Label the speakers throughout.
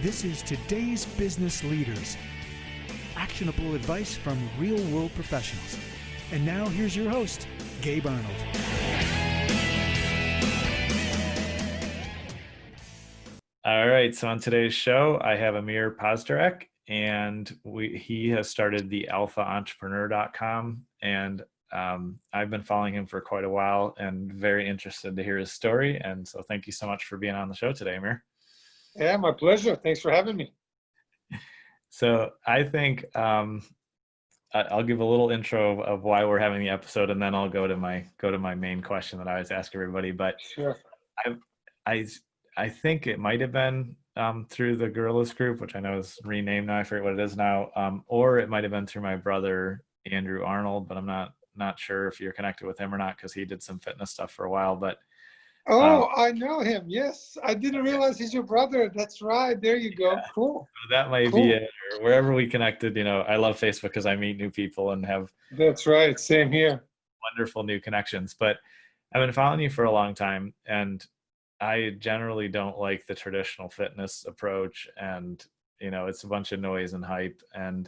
Speaker 1: This is Today's Business Leaders. Actionable advice from real-world professionals. And now here's your host, Gabe Arnold.
Speaker 2: All right, so on today's show, I have Amir Pozderac, and he has started the alphaentrepreneur.com, and I've been following him for quite a while and very interested to hear his story. And so thank you so much for being on the show today, Amir.
Speaker 3: Yeah, my pleasure. Thanks for having me.
Speaker 2: So I think I'll give a little intro of why we're having the episode, and then I'll go to my main question that I always ask everybody. But
Speaker 3: sure.
Speaker 2: I think it might have been through the Gorillas group, which I know is renamed now. I forget what it is now, or it might have been through my brother Andrew Arnold, but I'm not sure if you're connected with him or not, because he did some fitness stuff for a while. But
Speaker 3: I know him. Yes, I didn't realize he's your brother. That's right. There you go. Yeah. Cool.
Speaker 2: So that might be it, or wherever we connected. You know, I love Facebook because I meet new people and have.
Speaker 3: That's right. Same here.
Speaker 2: Wonderful new connections. But I've been following you for a long time, and I generally don't like the traditional fitness approach, and you know, it's a bunch of noise and hype. And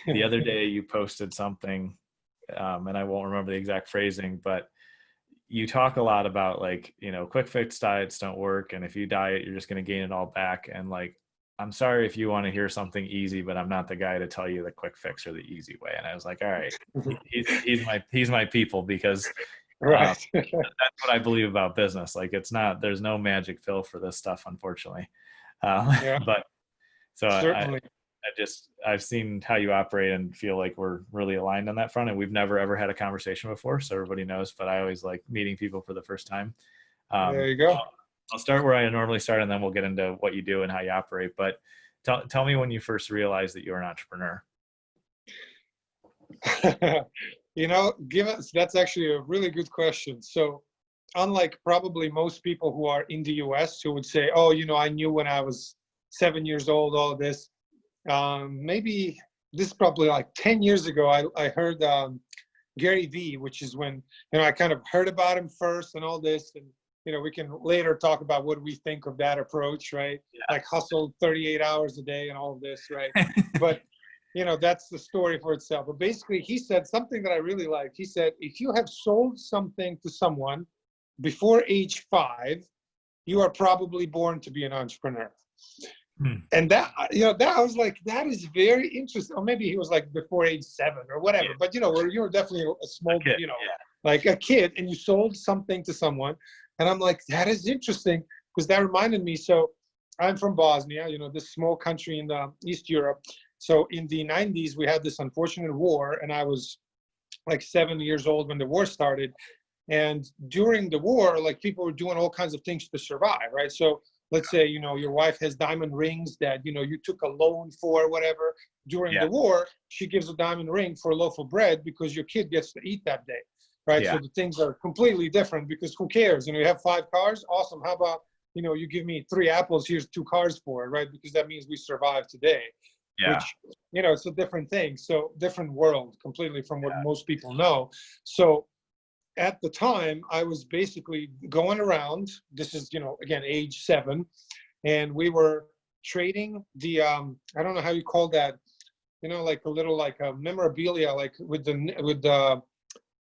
Speaker 2: the other day you posted something, and I won't remember the exact phrasing, but you talk a lot about, like, you know, quick fix diets don't work, and if you diet, you're just going to gain it all back. And like, I'm sorry if you want to hear something easy, but I'm not the guy to tell you the quick fix or the easy way. And I was like, all right, he's my people, because
Speaker 3: right.
Speaker 2: That's what I believe about business. Like, there's no magic pill for this stuff, unfortunately.
Speaker 3: Yeah.
Speaker 2: But so
Speaker 3: certainly.
Speaker 2: I've seen how you operate and feel like we're really aligned on that front. And we've never ever had a conversation before, so everybody knows. But I always like meeting people for the first time.
Speaker 3: There you go.
Speaker 2: I'll start where I normally start, and then we'll get into what you do and how you operate. But tell me when you first realized that you were an entrepreneur.
Speaker 3: You know, that's actually a really good question. So unlike probably most people who are in the US who would say, oh, you know, I knew when I was 7 years old, all of this. Maybe this is probably like 10 years ago, I heard Gary Vee, which is when, you know, I kind of heard about him first and all this. And, you know, we can later talk about what we think of that approach, right? Yeah. Like hustle 38 hours a day and all of this, right? But, you know, that's the story for itself. But basically, he said something that I really liked. He said, if you have sold something to someone before age 5, you are probably born to be an entrepreneur. And that, you know, that I was like, that is very interesting. Or maybe he was like before age 7 or whatever. Yeah. But, you know, you were definitely a small, kid, you know, like a kid, and you sold something to someone. And I'm like, that is interesting, because that reminded me. So I'm from Bosnia, you know, this small country in East Europe. So in the 90s, we had this unfortunate war, and I was like 7 years old when the war started. And during the war, like, people were doing all kinds of things to survive, right? So let's say, you know, your wife has diamond rings that, you know, you took a loan for, whatever. During the war, she gives a diamond ring for a loaf of bread because your kid gets to eat that day, right? So the things are completely different, because who cares? You know, you have 5 cars, awesome. How about, you know, you give me 3 apples, here's 2 cars for it, right? Because that means we survive today. Yeah. Which, you know, it's a different thing. So different world completely from what most people know. So at the time, I was basically going around, this is, you know, again, age 7, and we were trading the, I don't know how you call that, you know, like a little, like a memorabilia, like with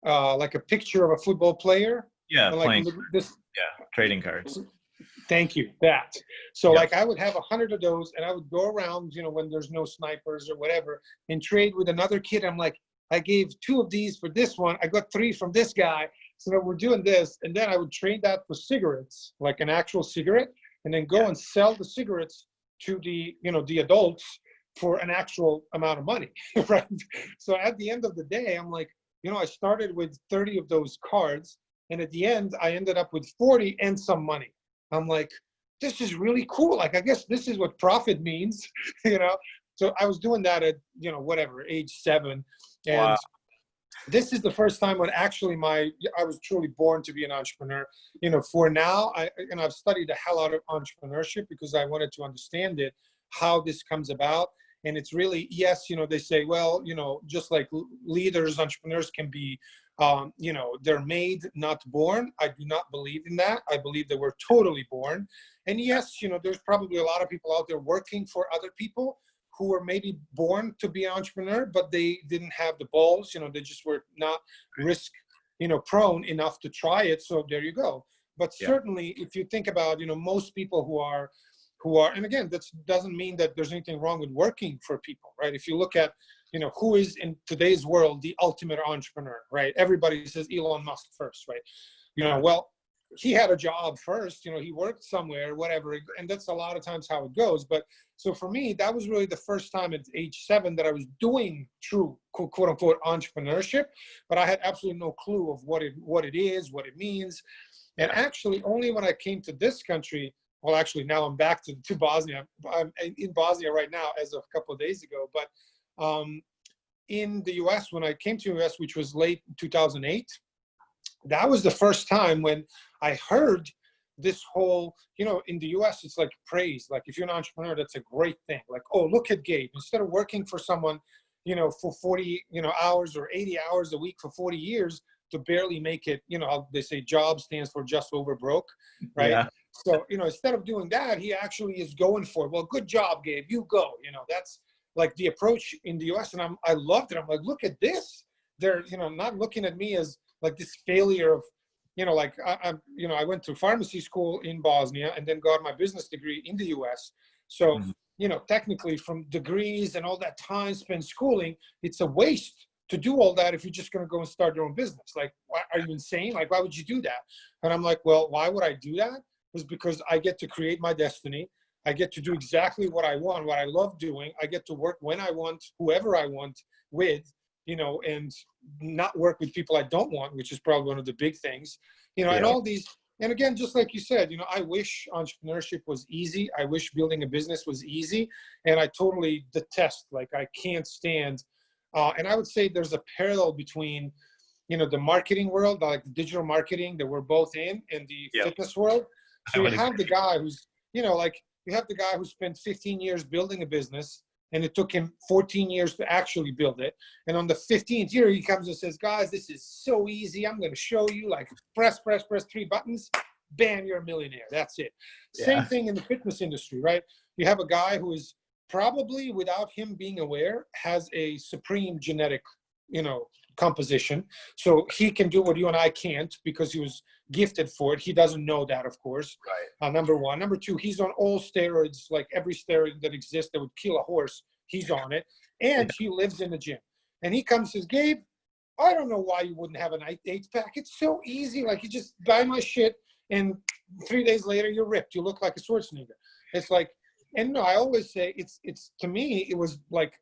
Speaker 3: like a picture of a football player.
Speaker 2: Yeah,
Speaker 3: like
Speaker 2: trading cards.
Speaker 3: Thank you, that. So like, I would have 100 of those, and I would go around, you know, when there's no snipers or whatever, and trade with another kid. I'm like, I gave 2 of these for this one. I got 3 from this guy. So we're doing this. And then I would trade that for cigarettes, like an actual cigarette, and then go and sell the cigarettes to the, you know, the adults for an actual amount of money, right? So at the end of the day, I'm like, you know, I started with 30 of those cards, and at the end, I ended up with 40 and some money. I'm like, this is really cool. Like, I guess this is what profit means, you know? So I was doing that at, you know, whatever, age 7. And this is the first time when actually I was truly born to be an entrepreneur. You know, for now, I've studied the hell out of entrepreneurship because I wanted to understand it, how this comes about. And it's really, yes, they say, well, just like leaders, entrepreneurs can be, they're made, not born. I do not believe in that. I believe that we're totally born. And yes, there's probably a lot of people out there working for other people who were maybe born to be an entrepreneur, but they didn't have the balls, they just were not risk, prone enough to try it. So there you go. But certainly if you think about, most people who are, and again, that doesn't mean that there's anything wrong with working for people, right? If you look at, who is in today's world the ultimate entrepreneur, right? Everybody says Elon Musk first, right? Well, he had a job first, he worked somewhere, whatever, and that's a lot of times how it goes. But so for me, that was really the first time at age 7 that I was doing true quote unquote entrepreneurship, but I had absolutely no clue of what it is, what it means. And actually only when I came to this country, well, actually now I'm back to Bosnia. I'm in Bosnia right now as of a couple of days ago, but in the US, when I came to the US, which was late 2008, that was the first time when I heard this whole, in the US, it's like praise. Like if you're an entrepreneur, that's a great thing. Like, oh, look at Gabe. Instead of working for someone, for 40, hours or 80 hours a week for 40 years to barely make it, they say job stands for just over broke, right? Yeah. So, instead of doing that, he actually is going for it. Well, good job, Gabe. You go. That's like the approach in the US. And I loved it. I'm like, look at this. They're, not looking at me as like this failure of, I went to pharmacy school in Bosnia and then got my business degree in the US. So, technically from degrees and all that time spent schooling, it's a waste to do all that if you're just going to go and start your own business. Like, are you insane? Like, why would you do that? And I'm like, well, why would I do that? It's because I get to create my destiny. I get to do exactly what I want, what I love doing. I get to work when I want, whoever I want with, and not work with people I don't want, which is probably one of the big things, and all these. And again, just like you said, I wish entrepreneurship was easy. I wish building a business was easy. And I totally detest, like I can't stand. And I would say there's a parallel between, the marketing world, like digital marketing that we're both in, and the fitness world. So you have the guy who's, you have the guy who spent 15 years building a business, and it took him 14 years to actually build it. And on the 15th year, he comes and says, guys, this is so easy. I'm going to show you, like press 3 buttons, bam, you're a millionaire. That's it. Yeah. Same thing in the fitness industry, right? You have a guy who is probably, without him being aware, has a supreme genetic, composition. So he can do what you and I can't because he was gifted for it. He doesn't know that, of course. Right. Number one. Number two, he's on all steroids, like every steroid that exists that would kill a horse. He's on it. And he lives in the gym. And he comes and says, Gabe, I don't know why you wouldn't have an 8-pack. It's so easy. Like, you just buy my shit, and 3 days later, you're ripped. You look like a Schwarzenegger. It's like, and no, I always say it's to me, it was like,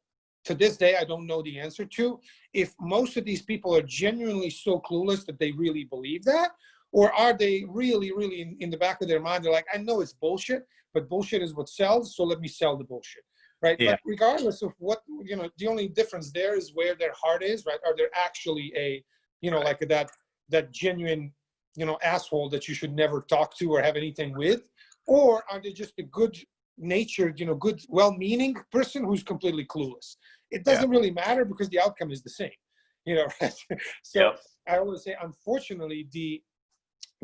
Speaker 3: to this day, I don't know the answer to if most of these people are genuinely so clueless that they really believe that, or are they really, really in the back of their mind, they're like, I know it's bullshit, but bullshit is what sells, so let me sell the bullshit, right? Yeah. But regardless of what, the only difference there is where their heart is, right? Are they actually a, like that genuine, asshole that you should never talk to or have anything with, or are they just a good natured, good, well-meaning person who's completely clueless? It doesn't really matter because the outcome is the same, right? So I always say, unfortunately, the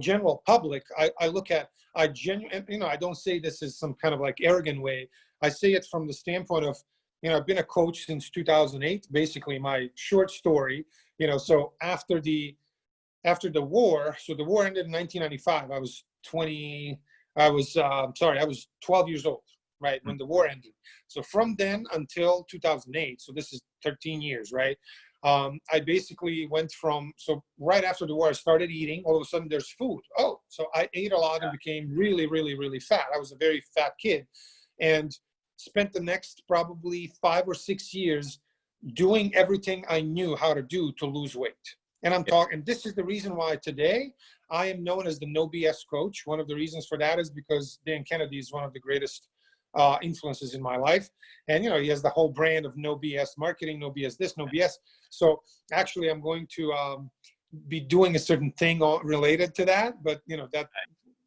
Speaker 3: general public, I look at, I don't say this as some kind of like arrogant way. I say it from the standpoint of, I've been a coach since 2008, basically my short story, so after the war, so the war ended in 1995. I was 12 years old, right, when the war ended. So from then until 2008, so this is 13 years, right? I basically went from, so right after the war, I started eating. All of a sudden, there's food. Oh, so I ate a lot and became really, really, really fat. I was a very fat kid, and spent the next probably 5 or 6 years doing everything I knew how to do to lose weight. And I'm talking, and this is the reason why today I am known as the no BS coach. One of the reasons for that is because Dan Kennedy is one of the greatest influences in my life. And, he has the whole brand of no BS marketing, no BS this, no BS. So actually I'm going to be doing a certain thing related to that, but that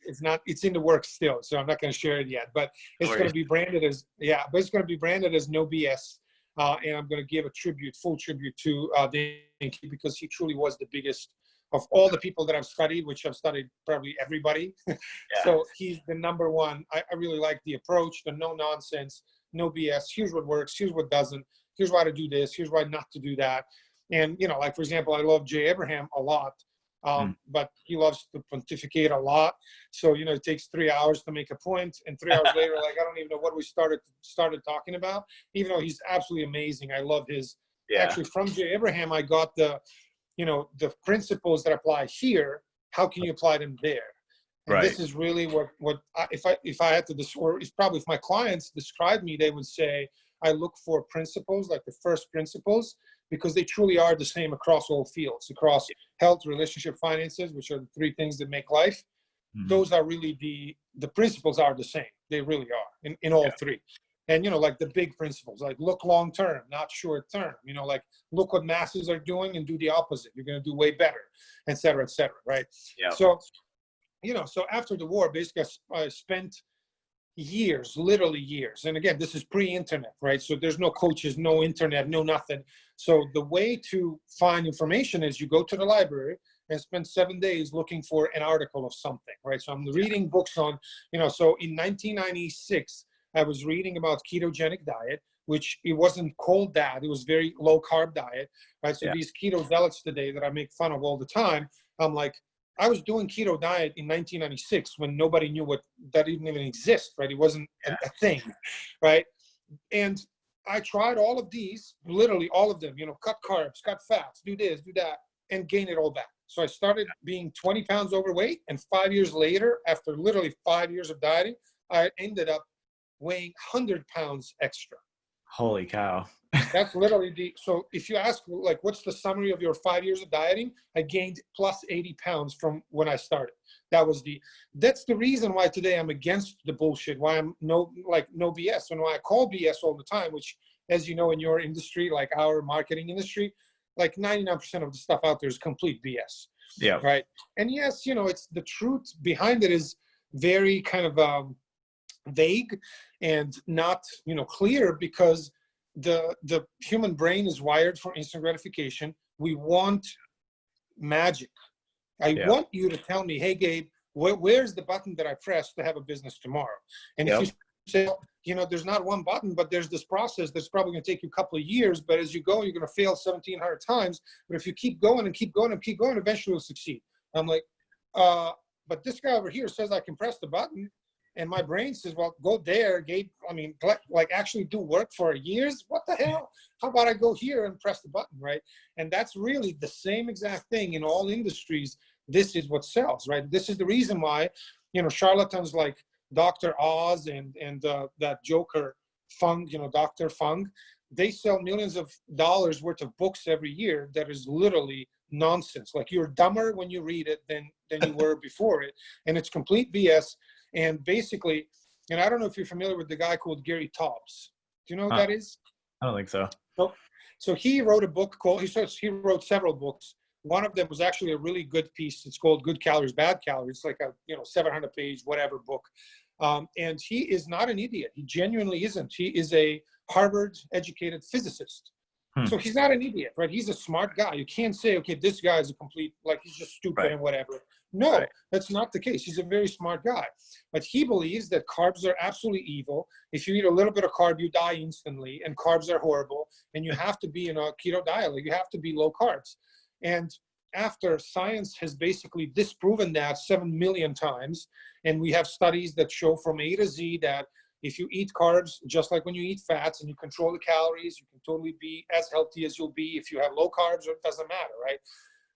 Speaker 3: it's not, it's in the works still, so I'm not going to share it yet, but it's going to be branded as, but it's going to be branded as No BS. And I'm going to give a full tribute to Dinky, because he truly was the biggest of all the people that I've studied, which I've studied probably everybody. So he's the number one. I really like the approach, the no nonsense, no BS. Here's what works. Here's what doesn't. Here's why to do this. Here's why not to do that. And, you know, like, for example, I love Jay Abraham a lot, but he loves to pontificate a lot. So, you know, it takes 3 hours to make a point, and 3 hours later, like, I don't even know what we started talking about, even though he's absolutely amazing. I love his, actually from Jay Abraham, I got the, you know, the principles that apply here, how can you apply them there? And this is really what if I had to, or if probably if my clients describe me, they would say, I look for principles, like the first principles, because they truly are the same across all fields, across health, relationship, finances, which are the three things that make life. Those are really the principles are the same. They really are in all three. And, you know, like the big principles, like look long-term, not short-term, you know, like look what masses are doing and do the opposite. You're going to do way better, et cetera, right? So, you know, so after the war, basically I spent years, literally years. And again, this is pre-internet, right? So there's no coaches, no internet, no nothing. So the way to find information is you go to the library and spend 7 days looking for an article of something, right? So I'm reading books on, you know, so in 1996, I was reading about ketogenic diet, which it wasn't called that. It was very low carb diet, right? So these keto zealots today that I make fun of all the time, I'm like, I was doing keto diet in 1996 when nobody knew what that didn't even exist, right? It wasn't a thing, right? And I tried all of these, literally all of them, you know, cut carbs, cut fats, do this, do that, and gain it all back. So I started being 20 pounds overweight, and 5 years later, after literally 5 years of dieting, I ended up weighing 100 pounds extra.
Speaker 2: Holy cow.
Speaker 3: That's literally so if you ask, like, what's the summary of your 5 years of dieting? I gained plus 80 pounds from when I started. That's the reason why today I'm against the bullshit, why I'm no BS, and why I call BS all the time, which, as you know, in your industry, like our marketing industry, like 99% of the stuff out there is complete BS. Yeah. Right. And yes, you know, it's the truth behind it is very kind of vague and not, you know, clear, because the human brain is wired for instant gratification. We want magic. I want you to tell me, hey, Gabe, where's the button that I press to have a business tomorrow? And if you say, you know, there's not one button, but there's this process that's probably going to take you a couple of years, but as you go, you're going to fail 1,700 times. But if you keep going and keep going and keep going, eventually you'll succeed. I'm like, but this guy over here says I can press the button. And my brain says, well, go there, Gabe. I mean, like actually do work for years? What the hell? How about I go here and press the button, right? And that's really the same exact thing in all industries. This is what sells, right? This is the reason why, you know, charlatans like Dr. Oz and that joker Fung, you know, Dr. Fung, they sell millions of dollars worth of books every year that is literally nonsense. Like, you're dumber when you read it than you were before it. And it's complete BS. And basically, and I don't know if you're familiar with the guy called Gary Taubes. Do you know who that is?
Speaker 2: I don't think so.
Speaker 3: So he wrote a book called, he wrote several books. One of them was actually a really good piece. It's called Good Calories, Bad Calories. It's like a, you know, 700-page, whatever book. And he is not an idiot. He genuinely isn't. He is a Harvard-educated physicist. So he's not an idiot, right? He's a smart guy. You can't say, okay, this guy is a complete, like, he's just stupid and whatever. No, that's not the case. He's a very smart guy. But he believes that carbs are absolutely evil. If you eat a little bit of carb, you die instantly, and carbs are horrible. And you have to be in a keto diet. Like, you have to be low carbs. And after science has basically disproven that 7 million times, and we have studies that show from A to Z that if you eat carbs, just like when you eat fats and you control the calories, you can totally be as healthy as you'll be if you have low carbs, or it doesn't matter, right?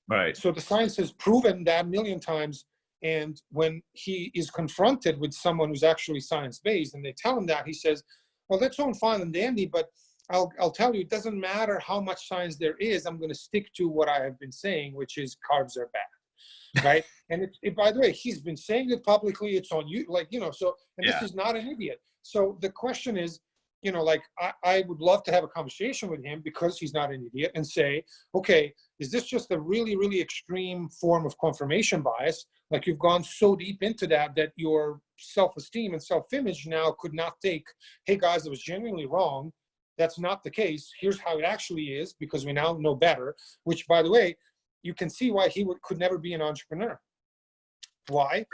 Speaker 3: Right. So the science has proven that 1 million times. And when he is confronted with someone who's actually science-based and they tell him that, he says, well, that's all fine and dandy, but I'll tell you, it doesn't matter how much science there is. I'm going to stick to what I have been saying, which is carbs are bad. Right. And by the way, he's been saying it publicly. It's on you, like, you know, so, and this is not an idiot. So the question is, you know, like, I would love to have a conversation with him, because he's not an idiot, and say, okay, is this just a really, really extreme form of confirmation bias? Like you've gone so deep into that your self-esteem and self-image now could not take, hey guys, it was genuinely wrong. That's not the case. Here's how it actually is, because we now know better, which, by the way, you can see why he could never be an entrepreneur. Why?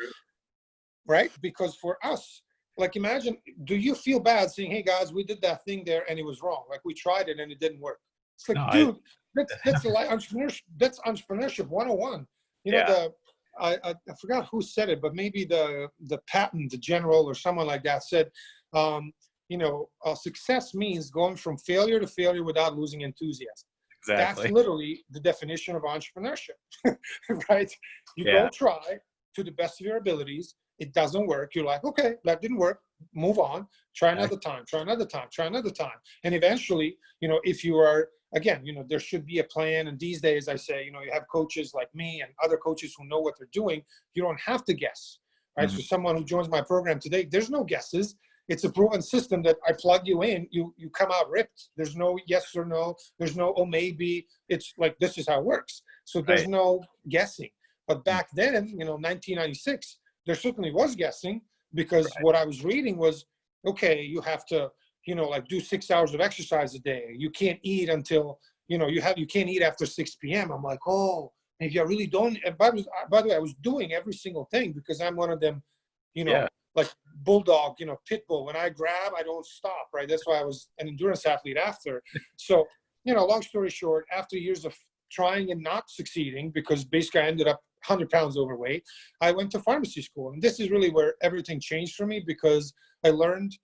Speaker 3: Right? Because for us, like imagine, do you feel bad saying, hey guys, we did that thing there and it was wrong. Like we tried it and it didn't work. It's like,
Speaker 2: No,
Speaker 3: dude, that's like entrepreneurship. That's entrepreneurship 101. You know,
Speaker 2: yeah.
Speaker 3: I forgot who said it, but maybe the patent, the general or someone like that said, you know, success means going from failure to failure without losing enthusiasm.
Speaker 2: Exactly.
Speaker 3: That's literally the definition of entrepreneurship, right? You go try to the best of your abilities. It doesn't work. You're like, okay, that didn't work. Move on. Try another time. Try another time. Try another time. And eventually, you know, if you are, again, you know, there should be a plan. And these days I say, you know, you have coaches like me and other coaches who know what they're doing. You don't have to guess, right? So someone who joins my program today, there's no guesses. It's a proven system that I plug you in, you come out ripped. There's no yes or no. There's no, oh, maybe. It's like, this is how it works. So there's no guessing. But back then, you know, 1996, there certainly was guessing, because what I was reading was, okay, you have to, you know, like do 6 hours of exercise a day. You can't eat until, you know, you can't eat after 6 p.m. I'm like, oh, maybe I really don't. And by the way, I was doing every single thing because I'm one of them, you know, like bulldog, you know, pit bull. When I grab, I don't stop, right? That's why I was an endurance athlete after. So, you know, long story short, after years of trying and not succeeding, because basically I ended up 100 pounds overweight, I went to pharmacy school. And this is really where everything changed for me, because I learned,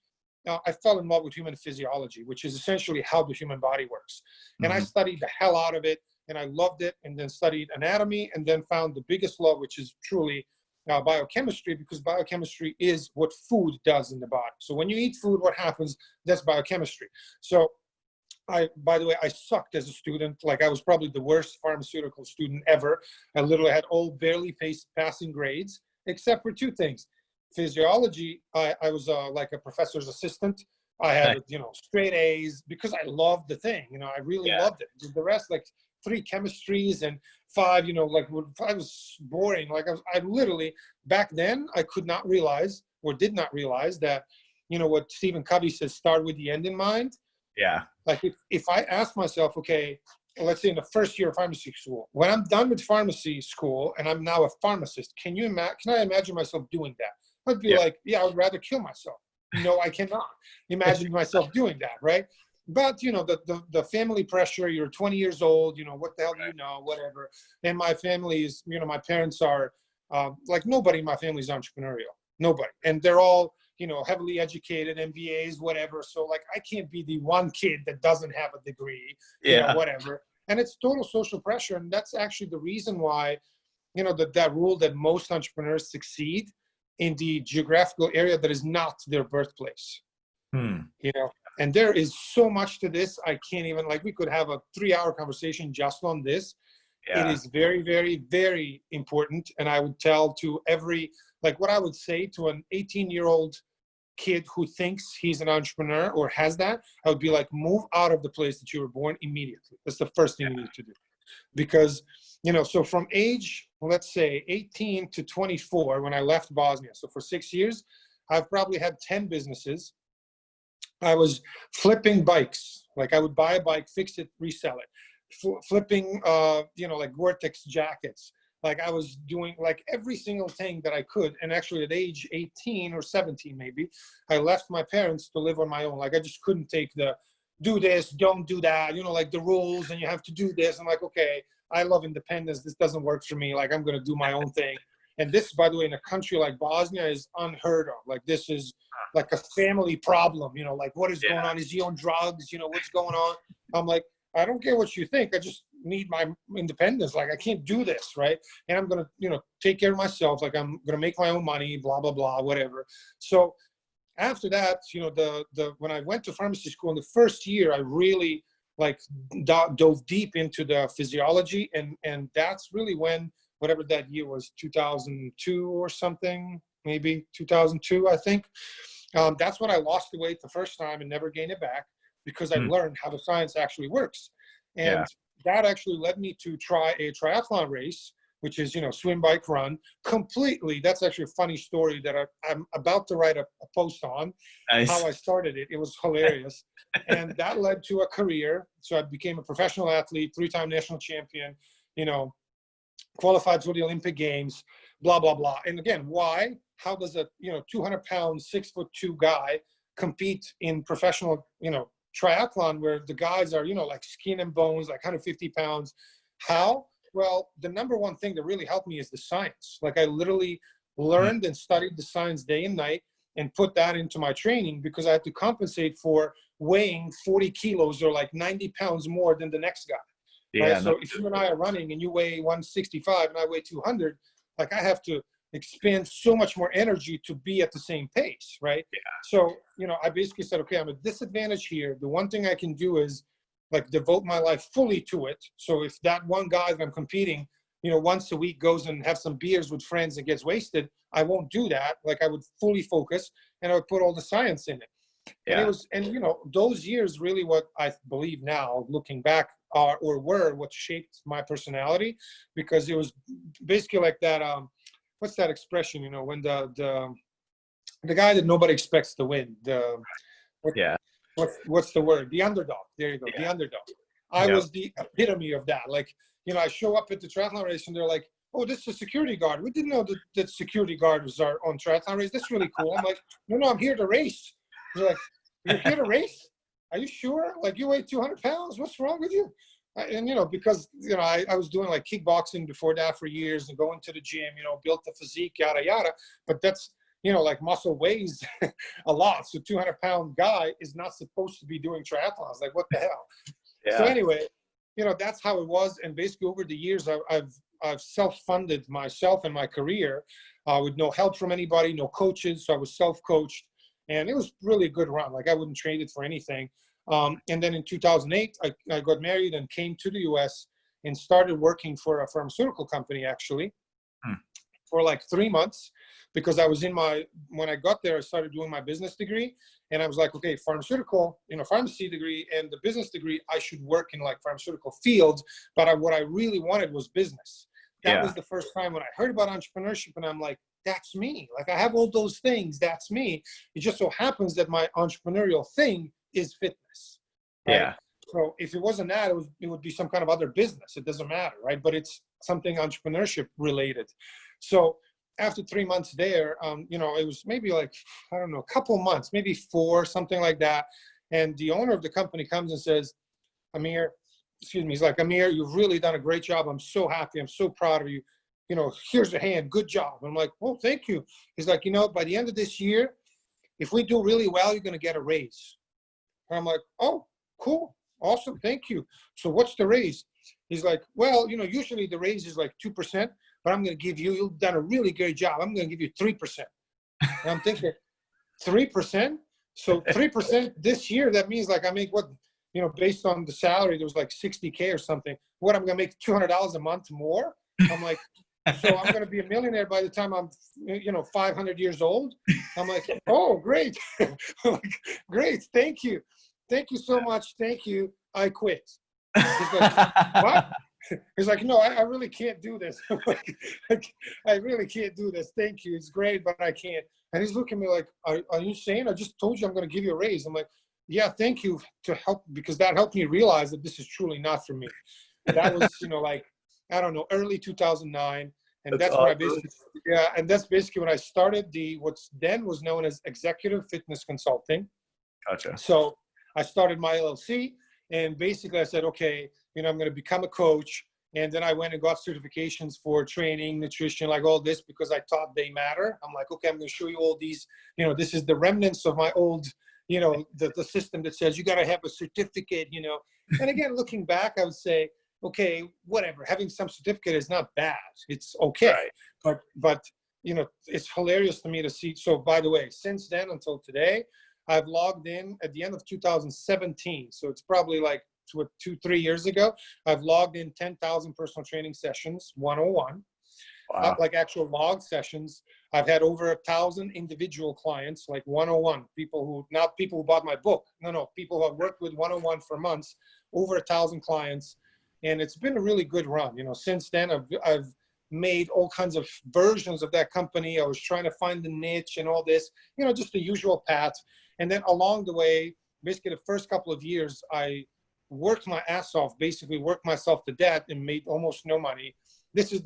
Speaker 3: I fell in love with human physiology, which is essentially how the human body works. And I studied the hell out of it, and I loved it, and then studied anatomy, and then found the biggest love, which is truly biochemistry, because biochemistry is what food does in the body. So when you eat food, what happens? That's biochemistry. So by the way, I sucked as a student. Like I was probably the worst pharmaceutical student ever. I literally had all barely passing grades, except for two things. Physiology, I was like a professor's assistant. I had, you know, straight A's because I loved the thing. You know, I really loved it. The rest, like 3 chemistries and 5, you know, like I was boring. Like I literally, back then, I could not realize, or did not realize that, you know, what Stephen Covey says, start with the end in mind.
Speaker 2: Yeah.
Speaker 3: Like if I ask myself, okay, let's say in the first year of pharmacy school, when I'm done with pharmacy school and I'm now a pharmacist, can I imagine myself doing that? I'd be like, yeah, I would rather kill myself. No, I cannot imagine myself doing that, right? But, you know, the family pressure, you're 20 years old, you know, what the hell do you know, whatever. And my family is, you know, my parents are, like nobody in my family is entrepreneurial. Nobody. And they're all, you know, heavily educated, MBAs, whatever. So like, I can't be the one kid that doesn't have a degree, you know, whatever. And it's total social pressure. And that's actually the reason why, you know, that rule that most entrepreneurs succeed in the geographical area that is not their birthplace. You know, and there is so much to this. I can't even, like, we could have a 3-hour conversation just on this. It is very, very, very important. And I would tell to every, like what I would say to an 18-year-old kid who thinks he's an entrepreneur or has that, I would be like, move out of the place that you were born immediately. That's the first thing you need to do. Because, you know, so from age, let's say 18 to 24, when I left Bosnia, so for 6 years, I've probably had 10 businesses. I was flipping bikes. Like I would buy a bike, fix it, resell it. Flipping, you know, like Gore-Tex jackets. Like I was doing like every single thing that I could. And actually at age 18 or 17, maybe, I left my parents to live on my own. Like I just couldn't take the do this, don't do that, you know, like the rules and you have to do this. I'm like, okay, I love independence. This doesn't work for me. Like I'm going to do my own thing. And this, by the way, in a country like Bosnia is unheard of. Like this is like a family problem, you know, like what is going on? Is he on drugs? You know, what's going on? I'm like, I don't care what you think. I just need my independence. Like I can't do this, right? And I'm going to, you know, take care of myself. Like I'm going to make my own money, blah, blah, blah, whatever. So after that, you know, when I went to pharmacy school in the first year, I really like dove deep into the physiology. And that's really when, whatever that year was, 2002 or something, maybe 2002, I think. That's when I lost the weight the first time and never gained it back because I learned how the science actually works. And that actually led me to try a triathlon race which is, swim, bike, run, completely. That's actually a funny story that I'm about to write a post on.
Speaker 2: Nice.
Speaker 3: How I started it. It was hilarious. And that led to a career. So I became a professional athlete, 3-time national champion, qualified for the Olympic Games, blah, blah, blah. And again, why? How does a, 200-pound, 6'2" guy compete in professional, triathlon where the guys are, like skin and bones, like 150 pounds? How? Well, the number one thing that really helped me is the science. Like I literally learned and studied the science day and night and put that into my training because I had to compensate for weighing 40 kilos or like 90 pounds more than the next guy.
Speaker 2: Yeah.
Speaker 3: Right? So if you and I are running and you weigh 165 and I weigh 200, like I have to expend so much more energy to be at the same pace, right?
Speaker 2: Yeah.
Speaker 3: So, I basically said, okay, I'm at disadvantage here. The one thing I can do is like devote my life fully to it. So if that one guy that I'm competing, once a week goes and have some beers with friends and gets wasted, I won't do that. Like I would fully focus and I would put all the science in it.
Speaker 2: Yeah.
Speaker 3: And it was, those years really what I believe now, looking back, were what shaped my personality, because it was basically like that. What's that expression? When the guy that nobody expects to win. What's the word? The underdog. There you go. Yeah. The underdog. I was the epitome of that. Like, I show up at the triathlon race and they're like, "Oh, this is a security guard. We didn't know that security guards are on triathlon race. That's really cool." I'm like, "No, I'm here to race." They're like, "You're here to race? Are you sure? Like you weigh 200 pounds? What's wrong with you?" And, because, I was doing like kickboxing before that for years and going to the gym, built the physique, yada, yada. But that's, like muscle weighs a lot. So 200-pound guy is not supposed to be doing triathlons. Like, what the hell? Yeah. So anyway, that's how it was. And basically over the years, I've self-funded myself and my career with no help from anybody, no coaches. So I was self-coached. And it was really a good run. Like I wouldn't trade it for anything. And then in 2008, I got married and came to the US and started working for a pharmaceutical company, actually, for like 3 months, because I was when I got there, I started doing my business degree. And I was like, okay, pharmaceutical, pharmacy degree and the business degree, I should work in like pharmaceutical fields. But what I really wanted was business. That was the first time when I heard about entrepreneurship and I'm like, that's me. Like I have all those things. That's me. It just so happens that my entrepreneurial thing is fitness. Right? Yeah. So if it wasn't that, it would be some kind of other business. It doesn't matter, right? But it's something entrepreneurship related. So after 3 months there, it was maybe like, I don't know, a couple months, maybe 4, something like that. And the owner of the company comes and says, he's like, "Amir, you've really done a great job. I'm so happy. I'm so proud of you. Here's a hand. Good job." I'm like, "Oh, thank you." He's like, "By the end of this year, if we do really well, you're going to get a raise." And I'm like, "Oh, cool. Awesome. Thank you. So what's the raise?" He's like, "Well, usually the raise is like 2%, but I'm going to give you've done a really great job. I'm going to give you 3%. And I'm thinking, 3%? So 3% this year, that means like I make what, based on the salary, there was like 60K or something. What, I'm going to make $200 a month more? I'm like, so I'm going to be a millionaire by the time I'm, 500 years old. I'm like, "Oh, great." I'm like, "Great. Thank you. Thank you so much. Thank you. I quit." He's like, "What?" He's like, "No, I really can't do this." I'm like, "I really can't do this. Thank you. It's great, but I can't." And he's looking at me like, are you saying? I just told you I'm going to give you a raise. I'm like, "Yeah, thank you to help," because that helped me realize that this is truly not for me. That was, like, I don't know, early 2009. And that's when and that's basically when I started what's then was known as executive fitness consulting.
Speaker 2: Gotcha.
Speaker 3: So I started my LLC, and basically I said, okay, I'm going to become a coach. And then I went and got certifications for training, nutrition, like all this, because I thought they matter. I'm like, okay, I'm going to show you all these, this is the remnants of my old, the system that says you got to have a certificate, And again, looking back, I would say, okay, whatever. Having some certificate is not bad. It's okay. Right. But it's hilarious to me to see. So by the way, since then until today, I've logged in at the end of 2017. So it's probably like 2-3 years ago. I've logged in 10,000 personal training sessions, 101. Wow. Like actual logged sessions. I've had over 1,000 individual clients, like 101, not people who bought my book. No, people who have worked with 101 for months, over 1,000 clients. And it's been a really good run. Since then I've made all kinds of versions of that company. I was trying to find the niche and all this, just the usual path. And then along the way, basically the first couple of years, I worked my ass off, basically worked myself to death and made almost no money. This is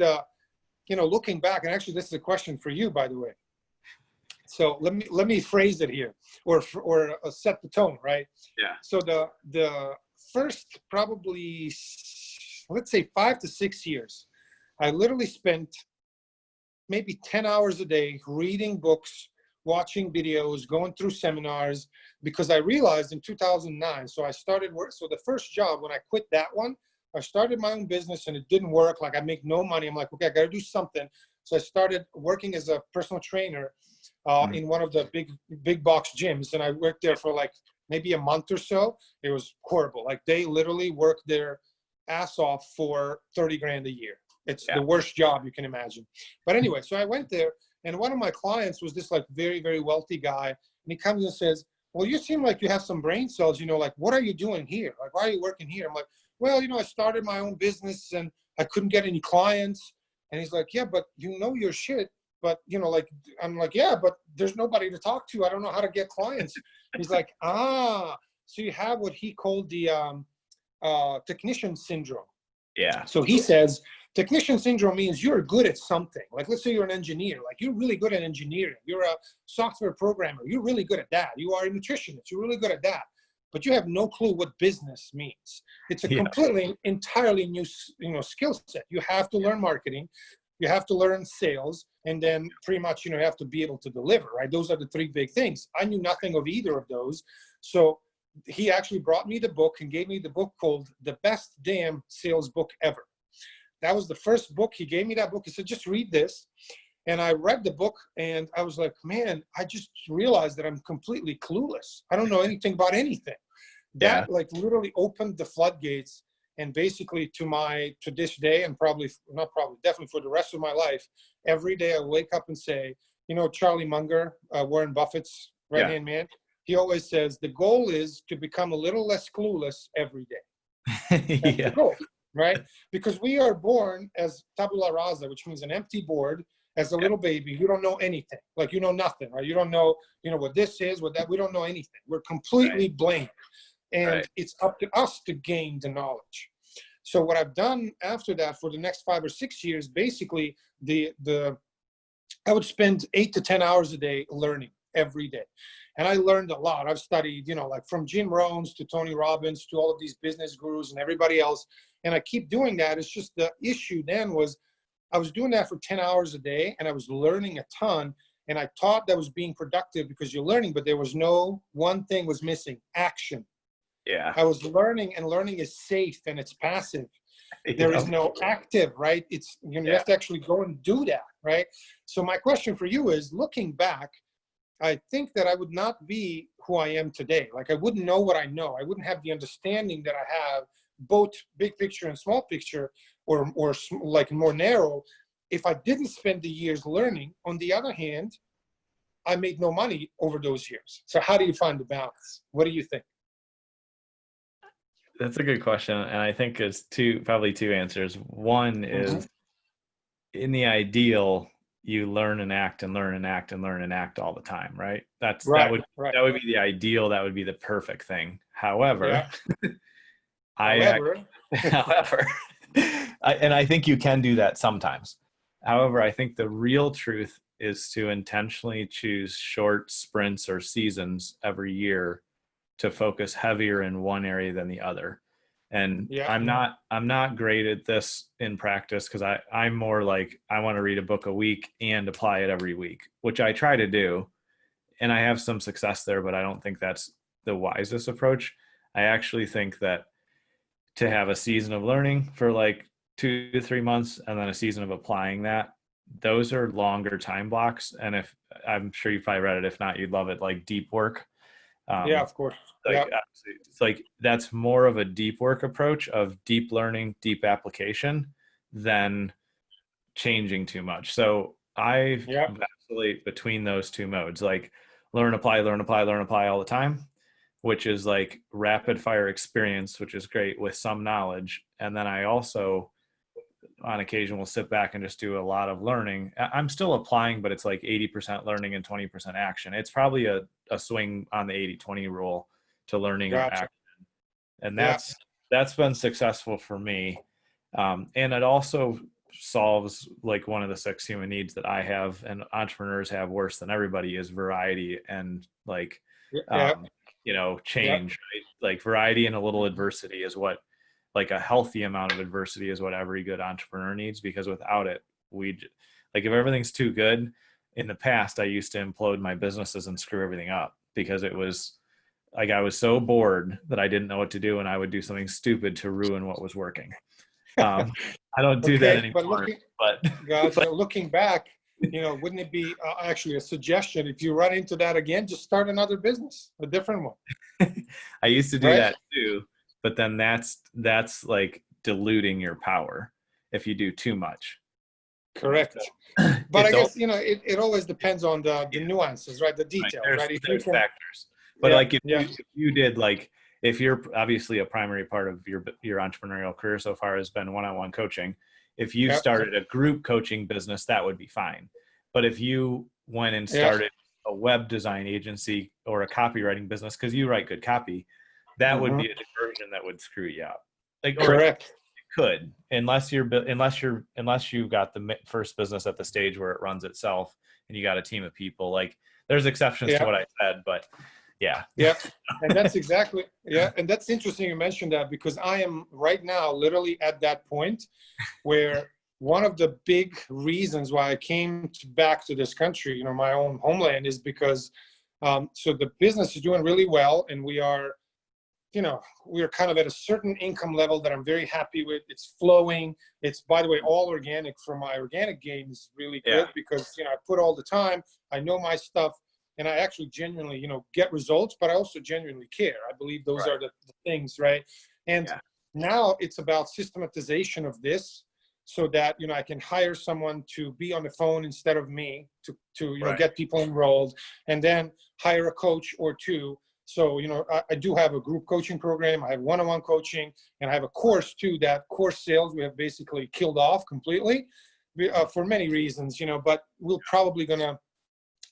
Speaker 3: looking back, and actually this is a question for you, by the way. So let me phrase it here, or set the tone, right?
Speaker 2: Yeah.
Speaker 3: So the first probably, let's say 5 to 6 years, I literally spent maybe 10 hours a day reading books, watching videos, going through seminars, because I realized in 2009, so I started work. So the first job, when I quit that one, I started my own business and it didn't work. Like I make no money. I'm like, okay, I got to do something. So I started working as a personal trainer in one of the big box gyms. And I worked there for like maybe a month or so. It was horrible. Like they literally worked their ass off for 30 grand a year. It's the worst job you can imagine. But anyway, so I went there, and one of my clients was this like very, very wealthy guy. And he comes and says, well, you seem like you have some brain cells, like, what are you doing here? Like, why are you working here? I'm like, well, I started my own business and I couldn't get any clients. And he's like, yeah, but you know your shit. But, like, I'm like, yeah, but there's nobody to talk to. I don't know how to get clients. He's like, so you have what he called the technician syndrome.
Speaker 2: Yeah.
Speaker 3: So he says, technician syndrome means you're good at something. Like, let's say you're an engineer. Like, you're really good at engineering. You're a software programmer. You're really good at that. You are a nutritionist. You're really good at that. But you have no clue what business means. It's a completely, entirely new, skill set. You have to learn marketing. You have to learn sales. And then pretty much, you have to be able to deliver, right? Those are the three big things. I knew nothing of either of those. So he actually brought me the book and gave me the book called The Best Damn Sales Book Ever. That was the first book. He gave me that book. He said, just read this. And I read the book and I was like, man, I just realized that I'm completely clueless. I don't know anything about anything. That like literally opened the floodgates. And basically to this day, and definitely for the rest of my life, every day I wake up and say, Charlie Munger, Warren Buffett's right-hand man, he always says, the goal is to become a little less clueless every day. That's the goal, right? Because we are born as tabula rasa, which means an empty board. As a little baby, you don't know anything. Like, you know nothing, right? You don't know, what this is, what that. We don't know anything. We're completely blank. And it's up to us to gain the knowledge. So what I've done after that for the next 5 or 6 years, basically I would spend 8 to 10 hours a day learning every day. And I learned a lot. I've studied, like from Jim Rohns to Tony Robbins to all of these business gurus and everybody else. And I keep doing that. It's just the issue then was I was doing that for 10 hours a day and I was learning a ton. And I thought that was being productive because you're learning, but there was one thing was missing: action.
Speaker 2: Yeah.
Speaker 3: I was learning, and learning is safe and it's passive. There is no active, right? It's, you have to actually go and do that, right? So my question for you is, looking back, I think that I would not be who I am today. Like, I wouldn't know what I know. I wouldn't have the understanding that I have, both big picture and small picture, or like more narrow, if I didn't spend the years learning. On the other hand, I made no money over those years. So how do you find the balance? What do you think?
Speaker 2: That's a good question. And I think it's probably two answers. One is, in the ideal, you learn and act and learn and act and learn and act all the time, right? That would be the ideal. That would be the perfect thing. However,
Speaker 3: however,
Speaker 2: and I think you can do that sometimes. However, I think the real truth is to intentionally choose short sprints or seasons every year to focus heavier in one area than the other. And I'm not great at this in practice, because I'm more like, I want to read a book a week and apply it every week, which I try to do. And I have some success there, but I don't think that's the wisest approach. I actually think that to have a season of learning for like 2 to 3 months and then a season of applying that, those are longer time blocks. And if I'm sure you probably read it, if not, you'd love it, like deep work.
Speaker 3: Of course.
Speaker 2: It's like, that's more of a deep work approach of deep learning, deep application than changing too much. So I vacillate between those two modes, like learn, apply all the time, which is like rapid fire experience, which is great with some knowledge. And then I also on occasion will sit back and just do a lot of learning. I'm still applying, but it's like 80% learning and 20% action. It's probably a swing on the 80-20 rule to learning or
Speaker 3: Gotcha.
Speaker 2: action. And
Speaker 3: Yeah.
Speaker 2: that's been successful for me. And it also solves like one of the 6 human needs that I have and entrepreneurs have worse than everybody is variety and like,
Speaker 3: Yeah.
Speaker 2: change, right? Like variety and a little adversity is what, like a healthy amount of adversity is what every good entrepreneur needs, because without it, like if everything's too good, in the past, I used to implode my businesses and screw everything up because it was like, I was so bored that I didn't know what to do. And I would do something stupid to ruin what was working. I don't do that anymore,
Speaker 3: Gotcha. Looking back, wouldn't it be actually a suggestion, if you run into that again, just start another business, a different one?
Speaker 2: I used to do
Speaker 3: Right?
Speaker 2: that too, but then that's like diluting your power if you do too much.
Speaker 3: Correct.
Speaker 2: So,
Speaker 3: But I guess, it always depends on the nuances, right? The
Speaker 2: right,
Speaker 3: details, right?
Speaker 2: there's factors, but
Speaker 3: Yeah,
Speaker 2: like if
Speaker 3: yeah.
Speaker 2: you did, like if you're obviously a primary part of your entrepreneurial career so far has been one-on-one coaching, if you
Speaker 3: Yeah.
Speaker 2: started a group coaching business, that would be fine. But if you went and
Speaker 3: Yeah.
Speaker 2: started a web design agency or a copywriting business, because you write good copy, that would be a diversion that would screw you up. Like, or
Speaker 3: Correct.
Speaker 2: it could, unless you've got the first business at the stage where it runs itself and you got a team of people. Like, there's exceptions to what I said, but yeah.
Speaker 3: And that's exactly, and that's interesting you mentioned that, because I am right now literally at that point where one of the big reasons why I came back to this country, my own homeland, is because so the business is doing really well, and we are kind of at a certain income level that I'm very happy with. It's flowing. It's, by the way, all organic. From my organic game is really good because, I put all the time, I know my stuff, and I actually genuinely, get results, but I also genuinely care. I believe those are the things, right? And now it's about systematization of this, so that, I can hire someone to be on the phone instead of me to get people enrolled, and then hire a coach or two. So, I do have a group coaching program. I have one-on-one coaching, and I have a course too. That course sales we have basically killed off completely for many reasons, but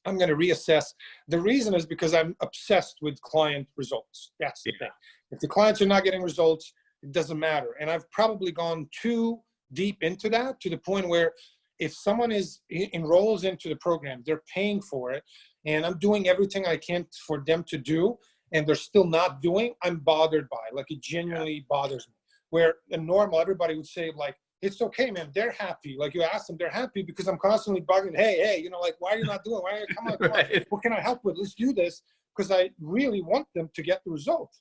Speaker 3: I'm going to reassess. The reason is because I'm obsessed with client results. That's the thing. If the clients are not getting results, it doesn't matter. And I've probably gone too deep into that, to the point where if someone enrolls into the program, they're paying for it, and I'm doing everything I can for them to do, and they're still not doing, I'm bothered by it. Like, it genuinely bothers me. Where in normal, everybody would say, like, it's okay, man, they're happy. Like, you ask them, they're happy because I'm constantly bugging, hey, like, why are you not doing it? Come on, what can I help with? Let's do this. Because I really want them to get the result,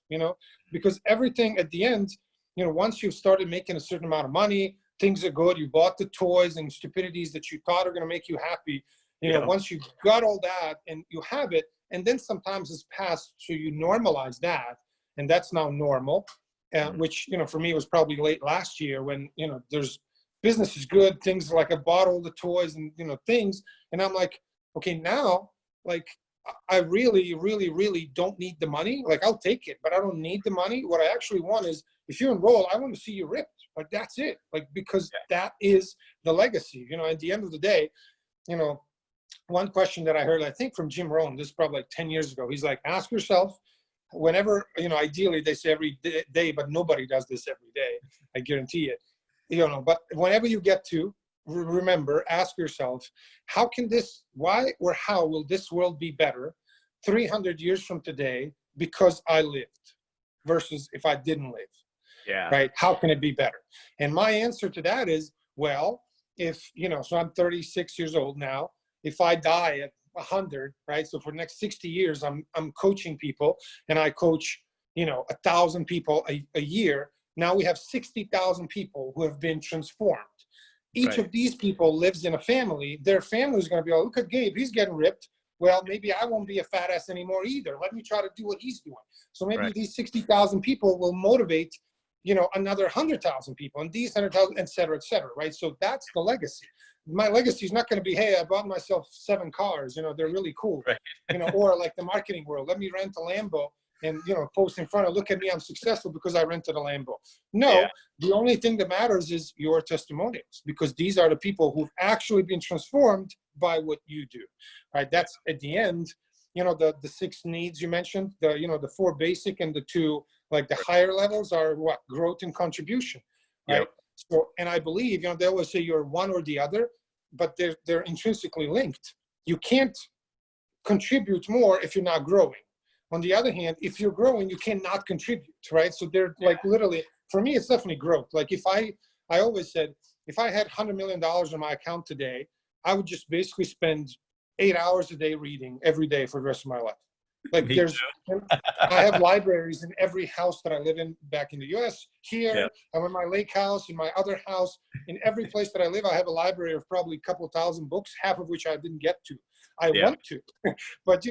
Speaker 3: because everything at the end, once you've started making a certain amount of money, things are good, you bought the toys and stupidities that you thought are going to make you happy, once you've got all that and you have it, and then sometimes it's passed, so you normalize that, and that's now normal, which, for me was probably late last year, when, there's business is good, things like I bought all the toys and, things, and I'm like, okay, now, like, I really, really, really don't need the money. Like, I'll take it, but I don't need the money. What I actually want is, if you enroll, I want to see you ripped. Like, that's it. Like, because that is the legacy, at the end of the day. One question that I heard, I think from Jim Rohn, this is probably like 10 years ago. He's like, ask yourself, whenever, ideally they say every day, but nobody does this every day. I guarantee it. But whenever you get to, remember, ask yourself, why or how will this world be better 300 years from today because I lived, versus if I didn't live?
Speaker 2: Yeah.
Speaker 3: Right? How can it be better? And my answer to that is, well, if, so I'm 36 years old now. If I die at 100, right? So for the next 60 years, I'm coaching people, and I coach, 1,000 people a year. Now we have 60,000 people who have been transformed. Each of these people lives in a family. Their family is going to be, oh, look at Gabe, he's getting ripped. Well, maybe I won't be a fat ass anymore either. Let me try to do what he's doing. So maybe these 60,000 people will motivate, another 100,000 people, and these 100,000, et cetera, right? So that's the legacy. My legacy is not going to be, hey, I bought myself 7 cars, they're really cool, or like the marketing world, let me rent a Lambo, and, post in front of, look at me, I'm successful because I rented a Lambo. No,
Speaker 2: Yeah.
Speaker 3: the only thing that matters is your testimonials, because these are the people who've actually been transformed by what you do, right? That's at the end, the 6 needs you mentioned, the 4 basic and the 2, like the higher levels are what? Growth and contribution, right?
Speaker 2: Yep.
Speaker 3: So, and I believe, they always say you're one or the other, but they're intrinsically linked. You can't contribute more if you're not growing. On the other hand, if you're growing, you cannot contribute, right? So they're like literally, for me, it's definitely growth. Like I always said, if I had $100 million in my account today, I would just basically spend 8 hours a day reading every day for the rest of my life. Like
Speaker 2: Me
Speaker 3: I have libraries in every house that I live in back in the US, here,
Speaker 2: Yeah.
Speaker 3: I'm in my lake house, in my other house, in every place that I live, I have a library of probably a couple thousand books, half of which I didn't get to. I want to, but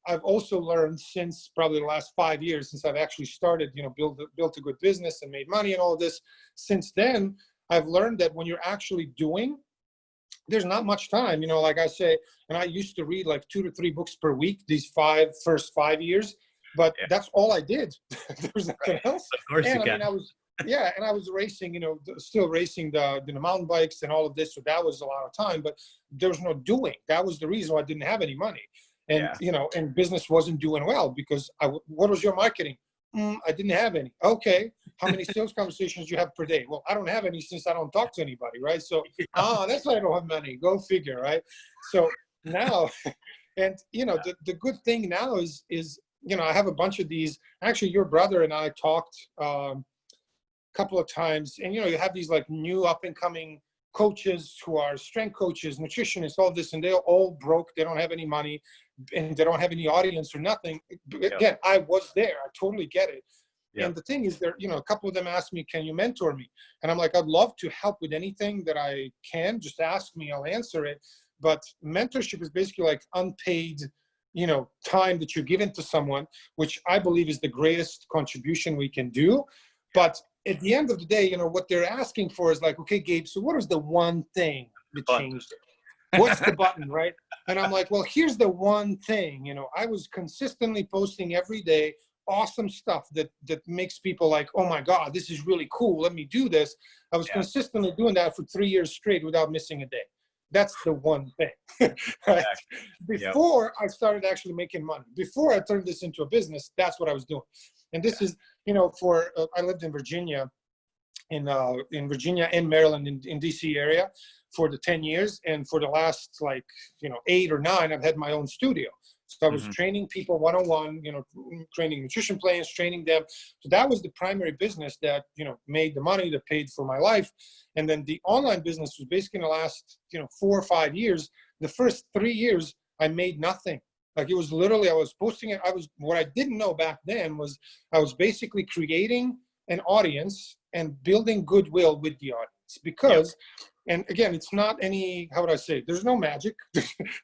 Speaker 3: I've also learned since probably the last 5 years, since I've actually started, built a good business and made money and all of this. Since then, I've learned that when you're actually doing, there's not much time, like I say, and I used to read like 2 to 3 books per week, these first 5 years, but that's all I did. There was nothing else.
Speaker 2: Of course
Speaker 3: and
Speaker 2: you can.
Speaker 3: I was racing, still racing the mountain bikes and all of this. So that was a lot of time, but there was no doing. That was the reason why I didn't have any money. And, and business wasn't doing well because what was your marketing? I didn't have any. Okay. How many sales conversations do you have per day? Well, I don't have any since I don't talk to anybody, right? So, that's why I don't have money. Go figure, right? So now, and, the good thing now is, I have a bunch of these. Actually, your brother and I talked a couple of times, and, you have these like new up and coming coaches who are strength coaches, nutritionists, all this, and they're all broke. They don't have any money and they don't have any audience or nothing. Again, I was there. I totally get it. Yep. And the thing is, a couple of them asked me, can you mentor me? And I'm like, I'd love to help with anything that I can. Just ask me, I'll answer it. But mentorship is basically like unpaid, time that you're given to someone, which I believe is the greatest contribution we can do. But at the end of the day, what they're asking for is like, okay, Gabe, so what is the one thing that changed it? What's the button, right? And I'm like, well, here's the one thing. I was consistently posting every day awesome stuff that makes people like, oh my God, this is really cool. Let me do this. I was consistently doing that for 3 years straight without missing a day. That's the one thing. Right? Before I started actually making money, before I turned this into a business, that's what I was doing. And this is, I lived in Virginia, in Virginia and Maryland, in DC area for the 10 years. And for the last 8 or 9, I've had my own studio. So I was training people one-on-one, training nutrition plans, training them. So that was the primary business that, made the money that paid for my life. And then the online business was basically in the last, 4 or 5 years. The first 3 years, I made nothing. Like it was literally, I was posting it. What I didn't know back then was I was basically creating an audience and building goodwill with the audience because, and again, it's not any, how would I say, there's no magic,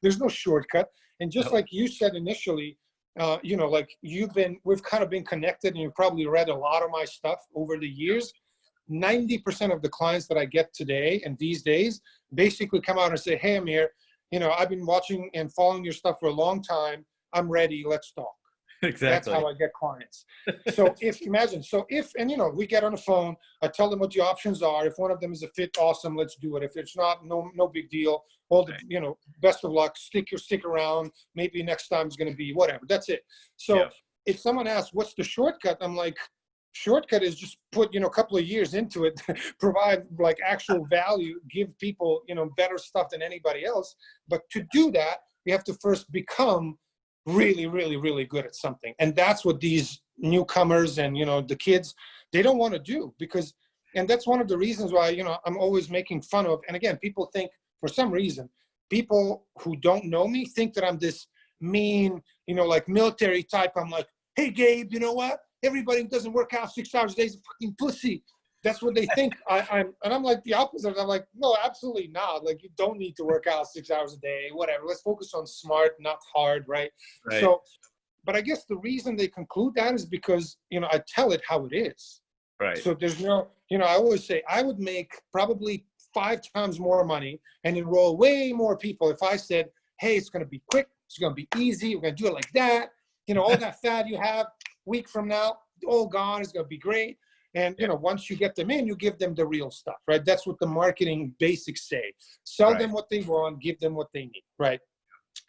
Speaker 3: there's no shortcut. And just like you said initially, like we've kind of been connected and you've probably read a lot of my stuff over the years. 90% of the clients that I get today and these days basically come out and say, hey, Amir, I've been watching and following your stuff for a long time. I'm ready. Let's talk.
Speaker 2: Exactly.
Speaker 3: That's how I get clients. So we get on the phone, I tell them what the options are. If one of them is a fit, awesome, let's do it. If it's not, no big deal. All the, best of luck, stick around. Maybe next time is going to be whatever. That's it. So if someone asks, what's the shortcut? I'm like, shortcut is just put, a couple of years into it, provide like actual value, give people, better stuff than anybody else. But to do that, we have to first become really, really, really good at something. And that's what these newcomers and, the kids, they don't want to do and that's one of the reasons why, I'm always making fun of. And again, people think for some reason, people who don't know me think that I'm this mean, like military type. I'm like, hey, Gabe, you know what? Everybody who doesn't work out 6 hours a day is a fucking pussy. That's what they think. I'm like the opposite. I'm like, no, absolutely not. Like, you don't need to work out 6 hours a day, whatever. Let's focus on smart, not hard, right? So, but I guess the reason they conclude that is because, I tell it how it is.
Speaker 2: Right.
Speaker 3: So there's no, I always say I would make probably 5 times more money and enroll way more people if I said, hey, it's going to be quick. It's going to be easy. We're going to do it like that. All that fat you have, week from now, all gone. It's going to be great. And, you know, once you get them in, you give them the real stuff, right? That's what the marketing basics say. Sell them what they want, give them what they need, right?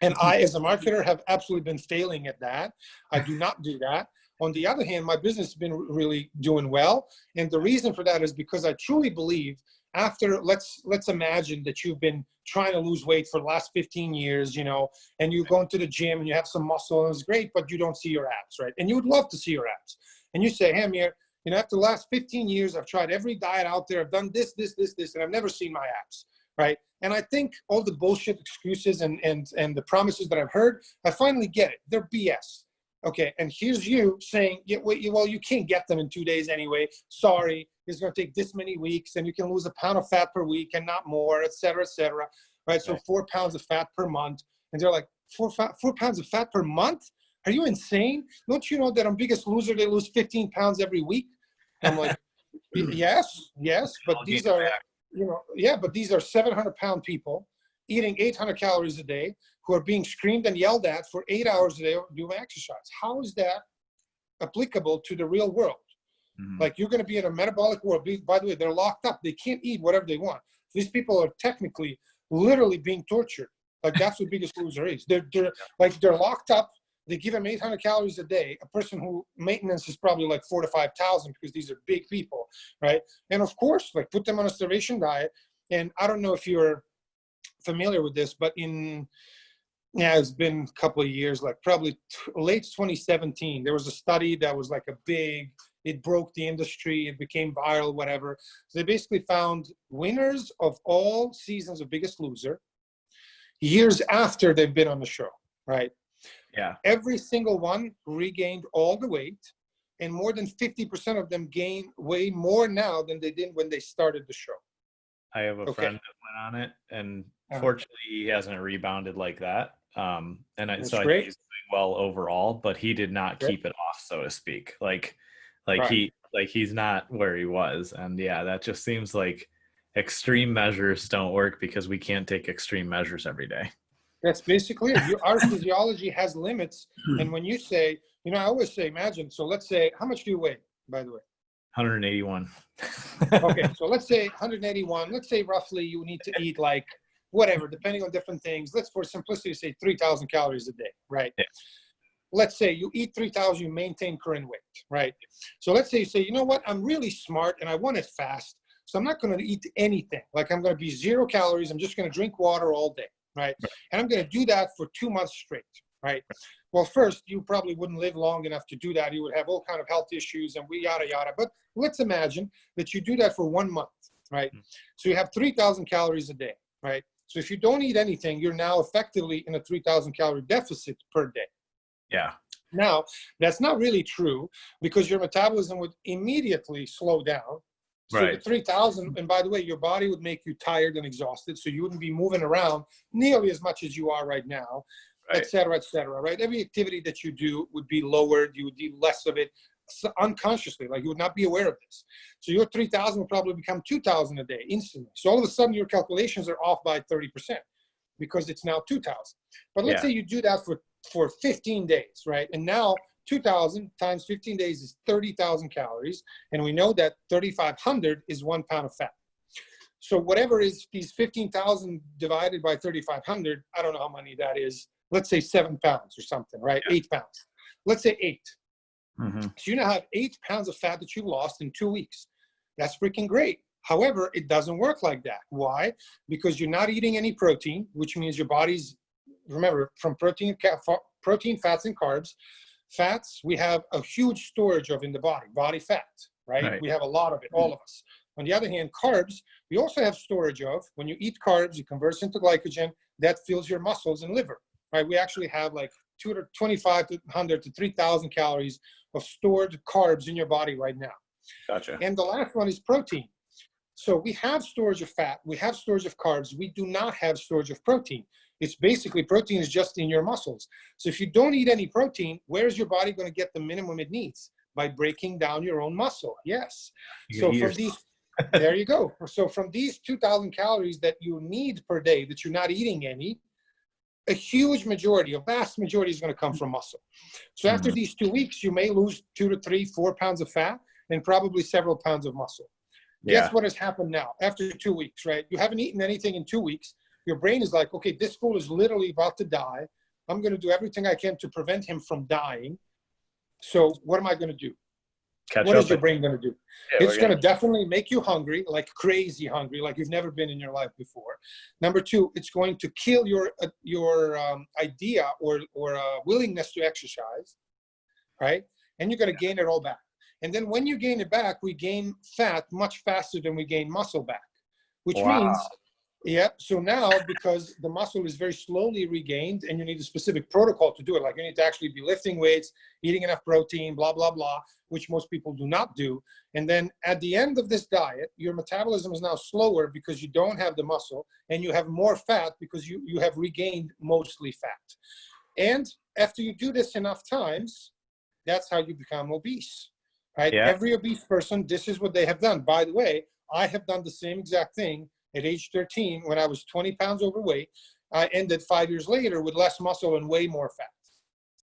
Speaker 3: And I, as a marketer, have absolutely been failing at that. I do not do that. On the other hand, my business has been really doing well. And the reason for that is because I truly believe after, let's imagine that you've been trying to lose weight for the last 15 years, you know, and you go into the gym and you have some muscle and it's great, but you don't see your abs, right? And you would love to see your abs. And you say, hey, Amir, you know, after the last 15 years, I've tried every diet out there. I've done this, and I've never seen my abs, right? And I think all the bullshit excuses and the promises that I've heard, I finally get it. They're BS. Okay, and here's you saying, yeah, well, you can't get them in 2 days anyway. Sorry, it's going to take this many weeks, and you can lose a pound of fat per week and not more, et cetera, right? So 4 pounds of fat per month. And they're like, 4 pounds of fat per month? Are you insane? Don't you know that on Biggest Loser, they lose 15 pounds every week? I'm like, yes, but these are, you know, but these are 700-pound people eating 800 calories a day who are being screamed and yelled at for 8 hours a day doing exercise. How is that applicable to the real world? Like, you're going to be in a metabolic world. By the way, they're locked up. They can't eat whatever they want. These people are technically, literally being tortured. Like, that's what Biggest Loser is. They're locked up. They give them 800 calories a day. A person who maintenance is probably like 4,000 to 5,000 because these are big people, right? And of course, like, put them on a starvation diet. And I don't know if you're familiar with this, but it's been a couple of years, like probably late 2017, there was a study that was like it broke the industry, it became viral, whatever. So they basically found winners of all seasons of Biggest Loser years after they've been on the show, right?
Speaker 2: Yeah.
Speaker 3: Every single one regained all the weight, and more than 50% of them gain way more now than they did when they started the show.
Speaker 2: I have a friend that went on it, and fortunately he hasn't rebounded like that. So I think he's doing well overall, but he did not keep it off, so to speak. He's not where he was. And that just seems like extreme measures don't work because we can't take extreme measures every day.
Speaker 3: That's basically it. Our physiology has limits. And when you say, you know, I always say, imagine, so let's say, how much do you weigh, by the way?
Speaker 2: 181.
Speaker 3: Okay, so let's say 181. Let's say roughly you need to eat like whatever, depending on different things. Let's, for simplicity, say 3,000 calories a day, right? Yeah. Let's say you eat 3,000, you maintain current weight, right? So let's say you say, you know what, I'm really smart and I want it fast, so I'm not going to eat anything. Like, I'm going to be 0 calories. I'm just going to drink water all day, right? And I'm going to do that for 2 months straight, right? Well, first, you probably wouldn't live long enough to do that. You would have all kind of health issues and yada, yada. But let's imagine that you do that for 1 month, right? So you have 3,000 calories a day, right? So if you don't eat anything, you're now effectively in a 3,000 calorie deficit per day.
Speaker 2: Yeah.
Speaker 3: Now, that's not really true because your metabolism would immediately slow down. So the 3,000, and by the way, your body would make you tired and exhausted, so you wouldn't be moving around nearly as much as you are right now, et cetera, right? Every activity that you do would be lowered. You would do less of it unconsciously, like you would not be aware of this. So your 3,000 will probably become 2,000 a day instantly. So all of a sudden, your calculations are off by 30% because it's now 2,000. But let's say you do that for 15 days, right? And now 2,000 times 15 days is 30,000 calories. And we know that 3,500 is 1 pound of fat. So whatever is these 15,000 divided by 3,500, I don't know how many that is. Let's say 7 pounds or something, right? 8 pounds. Let's say 8. So you now have 8 pounds of fat that you lost in 2 weeks. That's freaking great. However, it doesn't work like that. Why? Because you're not eating any protein, which means your body's, remember, from protein, fats, and carbs. Fats, we have a huge storage of in the body fat, right? We have a lot of it, all of us. On the other hand, carbs, we also have storage of. When you eat carbs, it converts into glycogen. That fills your muscles and liver, right? We actually have like 2,500 to 3,000 calories of stored carbs in your body right now.
Speaker 2: Gotcha.
Speaker 3: And the last one is protein. So we have storage of fat, we have storage of carbs, we do not have storage of protein. It's basically, protein is just in your muscles. So if you don't eat any protein, where is your body going to get the minimum it needs? By breaking down your own muscle. Yes. So from these, there you go. So from these 2,000 calories that you need per day, that you're not eating any, a huge majority, a vast majority is going to come from muscle. So after these 2 weeks, you may lose 2 to 3, 4 pounds of fat and probably several pounds of muscle.
Speaker 2: Yeah.
Speaker 3: Guess what has happened now? After 2 weeks, right? You haven't eaten anything in 2 weeks. Your brain is like, okay, this fool is literally about to die. I'm going to do everything I can to prevent him from dying. So what am I going to do? What is your brain going to do?
Speaker 2: Yeah,
Speaker 3: it's going to definitely make you hungry, like crazy hungry, like you've never been in your life before. Number two, it's going to kill your idea or willingness to exercise, right? And you're going to gain it all back. And then when you gain it back, we gain fat much faster than we gain muscle back, which means, yeah, so now because the muscle is very slowly regained and you need a specific protocol to do it, like you need to actually be lifting weights, eating enough protein, blah, blah, blah, which most people do not do. And then at the end of this diet, your metabolism is now slower because you don't have the muscle and you have more fat because you have regained mostly fat. And after you do this enough times, that's how you become obese, right?
Speaker 2: Yeah.
Speaker 3: Every obese person, this is what they have done. By the way, I have done the same exact thing. At age 13, when I was 20 pounds overweight, I ended 5 years later with less muscle and way more fat.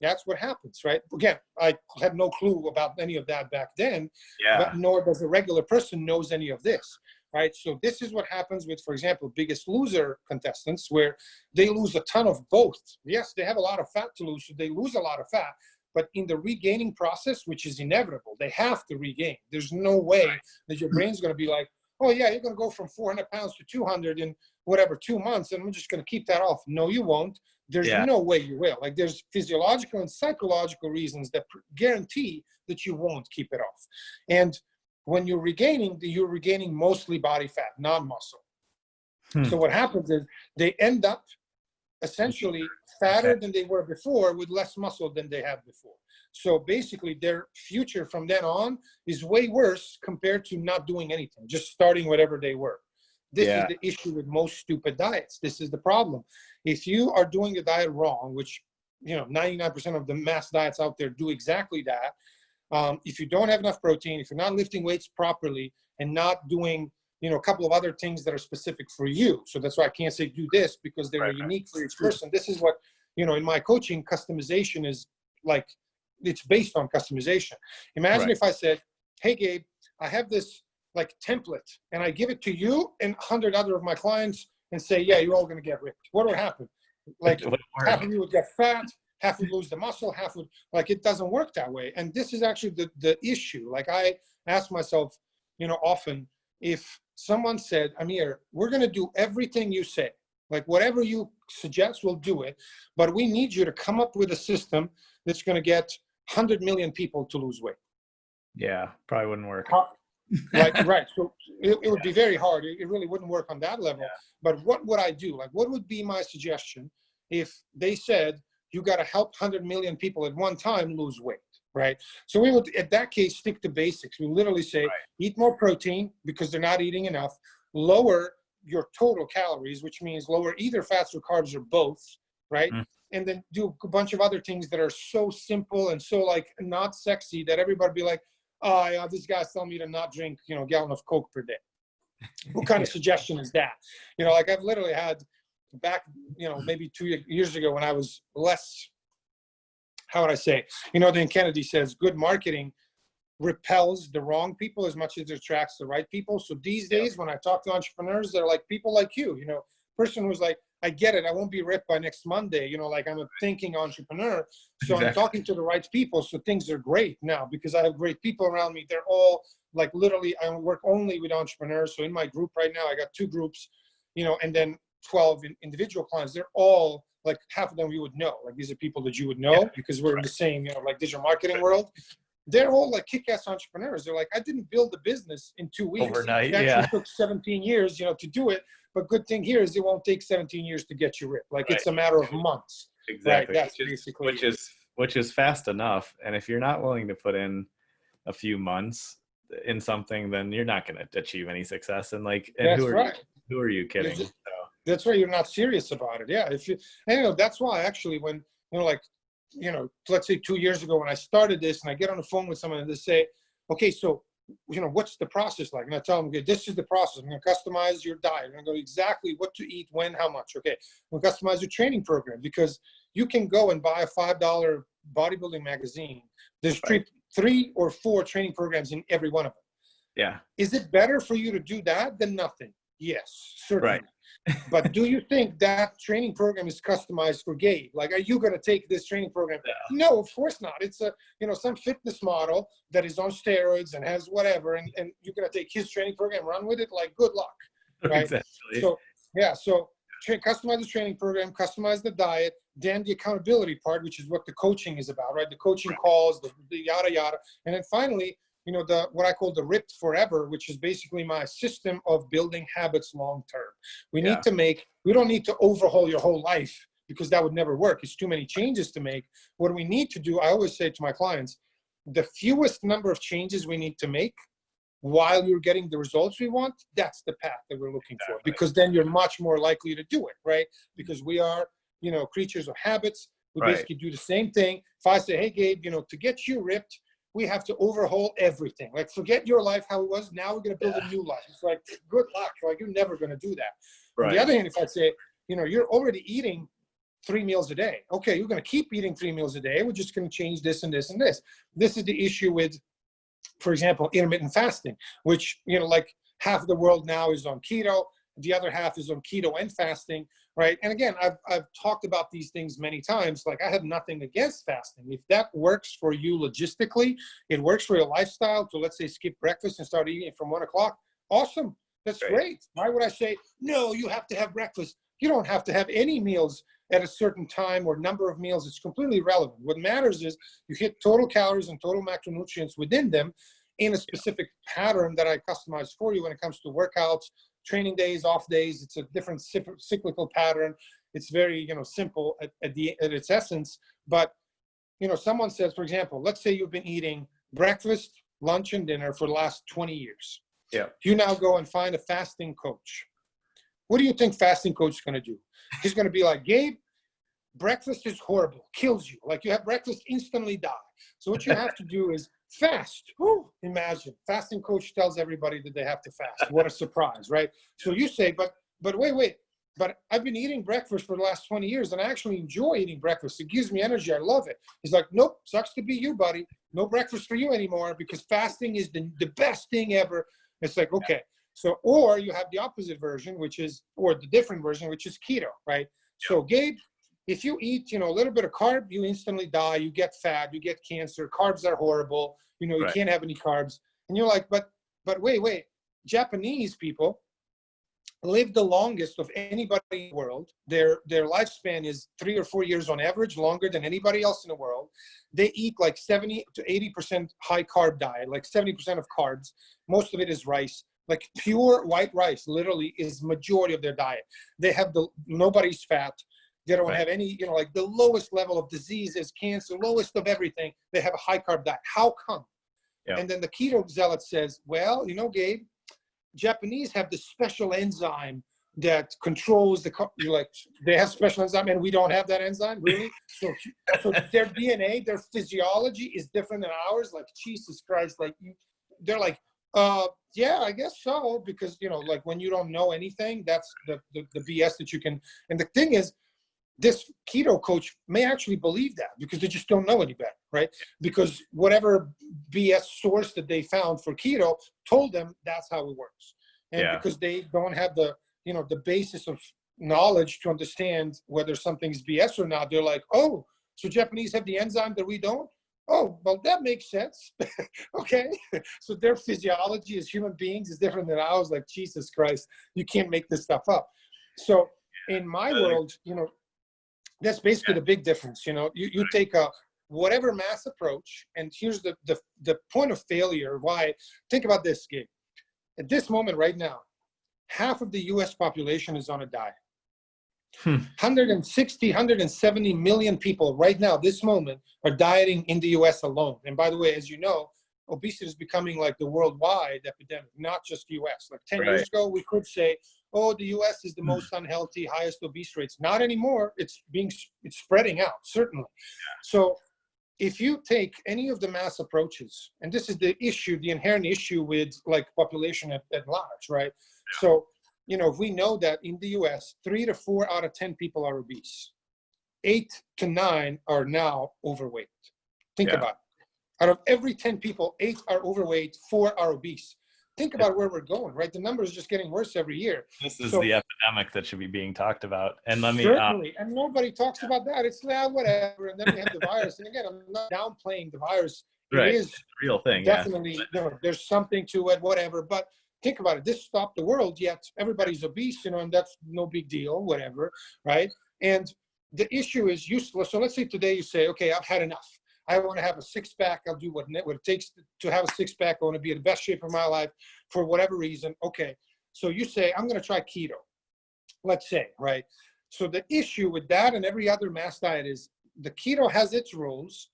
Speaker 3: That's what happens, right? Again, I had no clue about any of that back then, but nor does a regular person knows any of this, right? So this is what happens with, for example, Biggest Loser contestants, where they lose a ton of both. Yes, they have a lot of fat to lose, so they lose a lot of fat, but in the regaining process, which is inevitable, they have to regain. There's no way that your brain's going to be like, oh yeah, you're going to go from 400 pounds to 200 in whatever 2 months, and I'm just going to keep that off. No, you won't. There's no way you will. Like there's physiological and psychological reasons that guarantee that you won't keep it off. And when you're regaining mostly body fat, not muscle. So what happens is they end up essentially fatter than they were before with less muscle than they had before. So basically their future from then on is way worse compared to not doing anything, just starting whatever they were. This is the issue with most stupid diets. This is the problem. If you are doing the diet wrong, which 99% of the mass diets out there do exactly that, if you don't have enough protein, if you're not lifting weights properly and not doing a couple of other things that are specific for you. So that's why I can't say do this because they're unique for each person. This is what, in my coaching, customization is like, it's based on customization. Imagine if I said, hey, Gabe, I have this like template and I give it to you and 100 other of my clients and say, yeah, you're all going to get ripped. What would happen? Like half of you would get fat, half would lose the muscle, half would, like, it doesn't work that way. And this is actually the issue. Like I ask myself, often, if someone said, Amir, we're going to do everything you say, like whatever you suggest, we'll do it. But we need you to come up with a system that's going to get 100 million people to lose weight.
Speaker 2: Yeah, probably wouldn't work.
Speaker 3: Right. So it would be very hard. It really wouldn't work on that level. But what would I do? Like, what would be my suggestion if they said, you got to help 100 million people at one time lose weight, right? So we would, at that case, stick to basics. We literally say, eat more protein because they're not eating enough, lower your total calories, which means lower either fats or carbs or both, right? And then do a bunch of other things that are so simple and so like not sexy that everybody be like, oh, yeah, this guy's telling me to not drink, a gallon of Coke per day. What kind of suggestion is that? Like I've literally had back, maybe 2 years ago when I was less, how would I say, then Kennedy says good marketing repels the wrong people as much as it attracts the right people. So these days when I talk to entrepreneurs, they're like people like you, person who's like, I get it. I won't be ripped by next Monday. Like I'm a thinking entrepreneur. So I'm talking to the right people. So things are great now because I have great people around me. They're all like, literally, I work only with entrepreneurs. So in my group right now, I got 2 groups, and then 12 individual clients. They're all like, half of them you would know. Like these are people that you would know because we're in the same, like digital marketing world. They're all like kick-ass entrepreneurs. They're like, I didn't build a business in 2 weeks.
Speaker 2: Overnight,
Speaker 3: it actually took 17 years, to do it. But good thing here is it won't take 17 years to get you ripped. Like it's a matter of months.
Speaker 2: Exactly.
Speaker 3: Right? That's basically
Speaker 2: which is fast enough. And if you're not willing to put in a few months in something, then you're not going to achieve any success. And like, and who are you kidding?
Speaker 3: That's right. You're not serious about it. Yeah. That's why actually when, let's say 2 years ago when I started this and I get on the phone with someone and they say, okay, so what's the process like? And I tell them, okay, this is the process. I'm going to customize your diet. I'm going to go exactly what to eat, when, how much. Okay, I'm going to customize your training program, because you can go and buy a $5 bodybuilding magazine. There's three or four training programs in every one of them.
Speaker 2: Yeah.
Speaker 3: Is it better for you to do that than nothing? Yes, certainly.
Speaker 2: Right.
Speaker 3: But do you think that training program is customized for Gabe? Like, are you going to take this training program? No, of course not. It's a, some fitness model that is on steroids and has whatever, and you're going to take his training program, run with it. Like, good luck. Right?
Speaker 2: Exactly.
Speaker 3: So, yeah. So customize the training program, customize the diet, then the accountability part, which is what the coaching is about, right? The coaching calls, the yada, yada. And then finally, what I call the ripped forever, which is basically my system of building habits long-term. We don't need to overhaul your whole life, because that would never work. It's too many changes to make. What we need to do, I always say to my clients, the fewest number of changes we need to make while you're getting the results we want, that's the path that we're looking for, because then you're much more likely to do it, right? Because we are, creatures of habits. We basically do the same thing. If I say, hey, Gabe, to get you ripped, we have to overhaul everything. Like, forget your life how it was. Now we're going to build a new life. It's like, good luck. Like, you're never going to do that. On the other hand, if I say, you're already eating 3 meals a day. Okay, you're going to keep eating 3 meals a day. We're just going to change this and this and this. This is the issue with, for example, intermittent fasting, which, like half of the world now is on keto. The other half is on keto and fasting, right? And again, I've talked about these things many times. Like, I have nothing against fasting. If that works for you logistically, it works for your lifestyle to, let's say, skip breakfast and start eating from 1 o'clock. Awesome. That's great. Why would I say, no, you have to have breakfast? You don't have to have any meals at a certain time or number of meals. It's completely irrelevant. What matters is you hit total calories and total macronutrients within them in a specific pattern that I customize for you when it comes to workouts, training days, off days. It's a different cyclical pattern. It's very, simple at its essence. But, someone says, for example, let's say you've been eating breakfast, lunch, and dinner for the last 20 years.
Speaker 2: Yeah.
Speaker 3: You now go and find a fasting coach. What do you think fasting coach is going to do? He's going to be like, Gabe, breakfast is horrible, kills you. Like, you have breakfast, instantly die. So what you have to do is fast. Whew, imagine. Fasting coach tells everybody that they have to fast. What a surprise, right? So you say, but wait. But I've been eating breakfast for the last 20 years, and I actually enjoy eating breakfast. It gives me energy. I love it. He's like, nope, sucks to be you, buddy. No breakfast for you anymore, because fasting is the best thing ever. It's like, okay. So, or you have the opposite version, or the different version, which is keto, right? So, Gabe, if you eat, a little bit of carb, you instantly die. You get fat, you get cancer. Carbs are horrible. You can't have any carbs. And you're like, but wait. Japanese people live the longest of anybody in the world. Their lifespan is 3 or 4 years on average, longer than anybody else in the world. They eat like 70 to 80% high carb diet, like 70% of carbs. Most of it is rice. Like, pure white rice literally is majority of their diet. They have nobody's fat. They don't have any, like the lowest level of disease is cancer, lowest of everything. They have a high carb diet. How come? Yeah. And then the keto zealot says, well, Gabe, Japanese have this special enzyme that controls they have special enzyme, and we don't have that enzyme, really? So their DNA, their physiology is different than ours. Like, Jesus Christ, like, they're like, yeah, I guess so, because, like, when you don't know anything, that's the BS that you can. And the thing is, this keto coach may actually believe that, because they just don't know any better, right? Because whatever BS source that they found for keto told them that's how it works. And because they don't have the basis of knowledge to understand whether something's BS or not, they're like, oh, so Japanese have the enzyme that we don't? Oh, well, that makes sense. Okay. So their physiology as human beings is different than ours. Like, Jesus Christ, you can't make this stuff up. So in my world, that's basically the big difference. You take a whatever mass approach, and here's the point of failure. Why? Think about this, Gabe. At this moment right now, half of the U.S. population is on a diet. 160, 170 million people right now, this moment, are dieting in the U.S. alone. And by the way, as you know, obesity is becoming like the worldwide epidemic, not just U.S. Like 10 years ago, we could say, oh, the U.S. is the most unhealthy, highest obese rates. Not anymore. It's spreading out, certainly. So if you take any of the mass approaches, and this is the issue, the inherent issue with like population at large, right? So, if we know that in the US, 3 to 4 out of 10 people are obese, 8 to 9 are now overweight. Think about it. Out of every 10 people, 8 are overweight, 4 are obese. Think about where we're going, right? The numbers are just getting worse every year.
Speaker 2: This is the epidemic that should be being talked about. And let me
Speaker 3: certainly, and nobody talks about that. It's whatever. And then we have the virus. And again, I'm not downplaying the virus. It is
Speaker 2: a real thing.
Speaker 3: Definitely, there's something to it, whatever. But think about it. This stopped the world, yet everybody's obese, and that's no big deal, whatever, right? And the issue is useless. So let's say today you say, okay, I've had enough. I want to have a six-pack. I'll do what it takes to have a six-pack. I want to be in the best shape of my life for whatever reason. Okay, so you say, I'm going to try keto, let's say, right? So the issue with that and every other mass diet is the keto has its rules,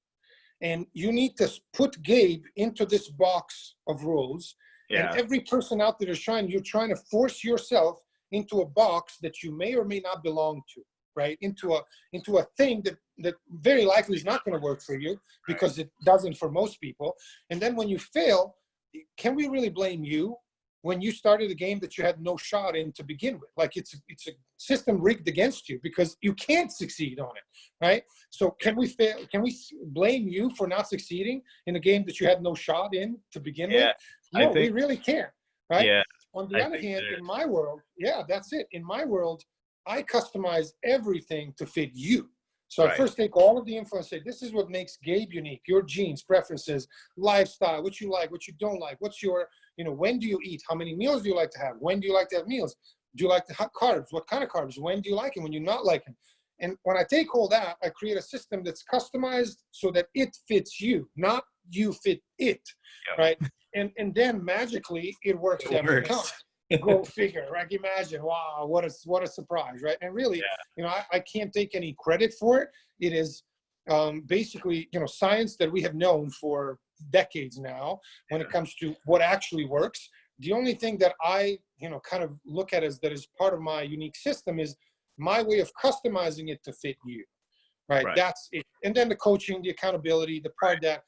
Speaker 3: and you need to put Gabe into this box of rules. And every person out there is you're trying to force yourself into a box that you may or may not belong to, right? Into a thing that very likely is not going to work for you because it doesn't for most people. And then when you fail, can we really blame you when you started a game that you had no shot in to begin with? Like it's a system rigged against you because you can't succeed on it, right? So can we fail? Can we blame you for not succeeding in a game that you had no shot in to begin with? No, we really can't, right?
Speaker 2: Yeah,
Speaker 3: on the other hand, in my world, that's it. In my world, I customize everything to fit you. So I first take all of the info and say, this is what makes Gabe unique, your genes, preferences, lifestyle, what you like, what you don't like, what's your, when do you eat? How many meals do you like to have? When do you like to have meals? Do you like to have carbs? What kind of carbs? When do you like them? When you're not like them? And when I take all that, I create a system that's customized so that it fits you, not you fit it, right? And then magically it works every time. Go figure, right? Imagine, wow, what a surprise, right? And really, I can't take any credit for it. It is basically, science that we have known for decades now when it comes to what actually works. The only thing that I, kind of look at as that is part of my unique system is my way of customizing it to fit you, right? That's it. And then the coaching, the accountability, the part that,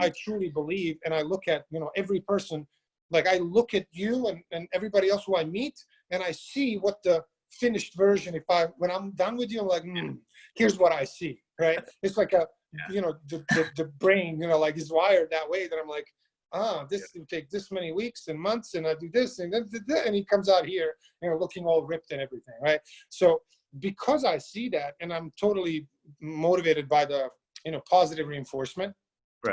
Speaker 3: I truly believe, and I look at, every person. Like I look at you and everybody else who I meet, and I see what the finished version. When I'm done with you, I'm like, here's what I see, right? It's like the brain, like is wired that way that I'm like, this will take this many weeks and months, and I do this and and he comes out here, looking all ripped and everything, right? So because I see that, and I'm totally motivated by the, positive reinforcement,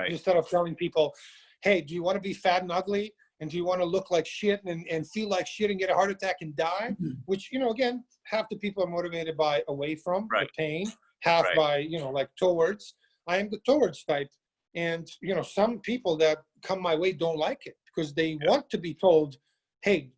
Speaker 3: instead of telling people, hey, do you want to be fat and ugly? And do you want to look like shit and feel like shit and get a heart attack and die? Which, again, half the people are motivated by away from the pain, half by, like towards. I am the towards type. And, some people that come my way don't like it because they want to be told, hey,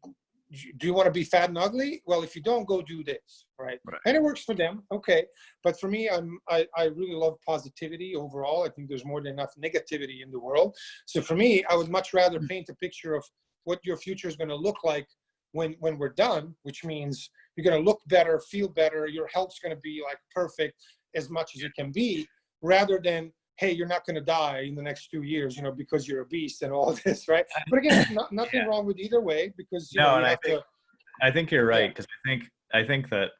Speaker 3: do you want to be fat and ugly? Well, if you don't, go do this, right? And it works for them, okay. But for me, I really love positivity overall. I think there's more than enough negativity in the world. So for me, I would much rather paint a picture of what your future is going to look like when we're done, which means you're going to look better, feel better, your health's going to be like perfect as much as it can be, rather than, hey, you're not going to die in the next 2 years, because you're obese and all this, right? But again, nothing wrong with either way, because
Speaker 2: I think you're right, because I think that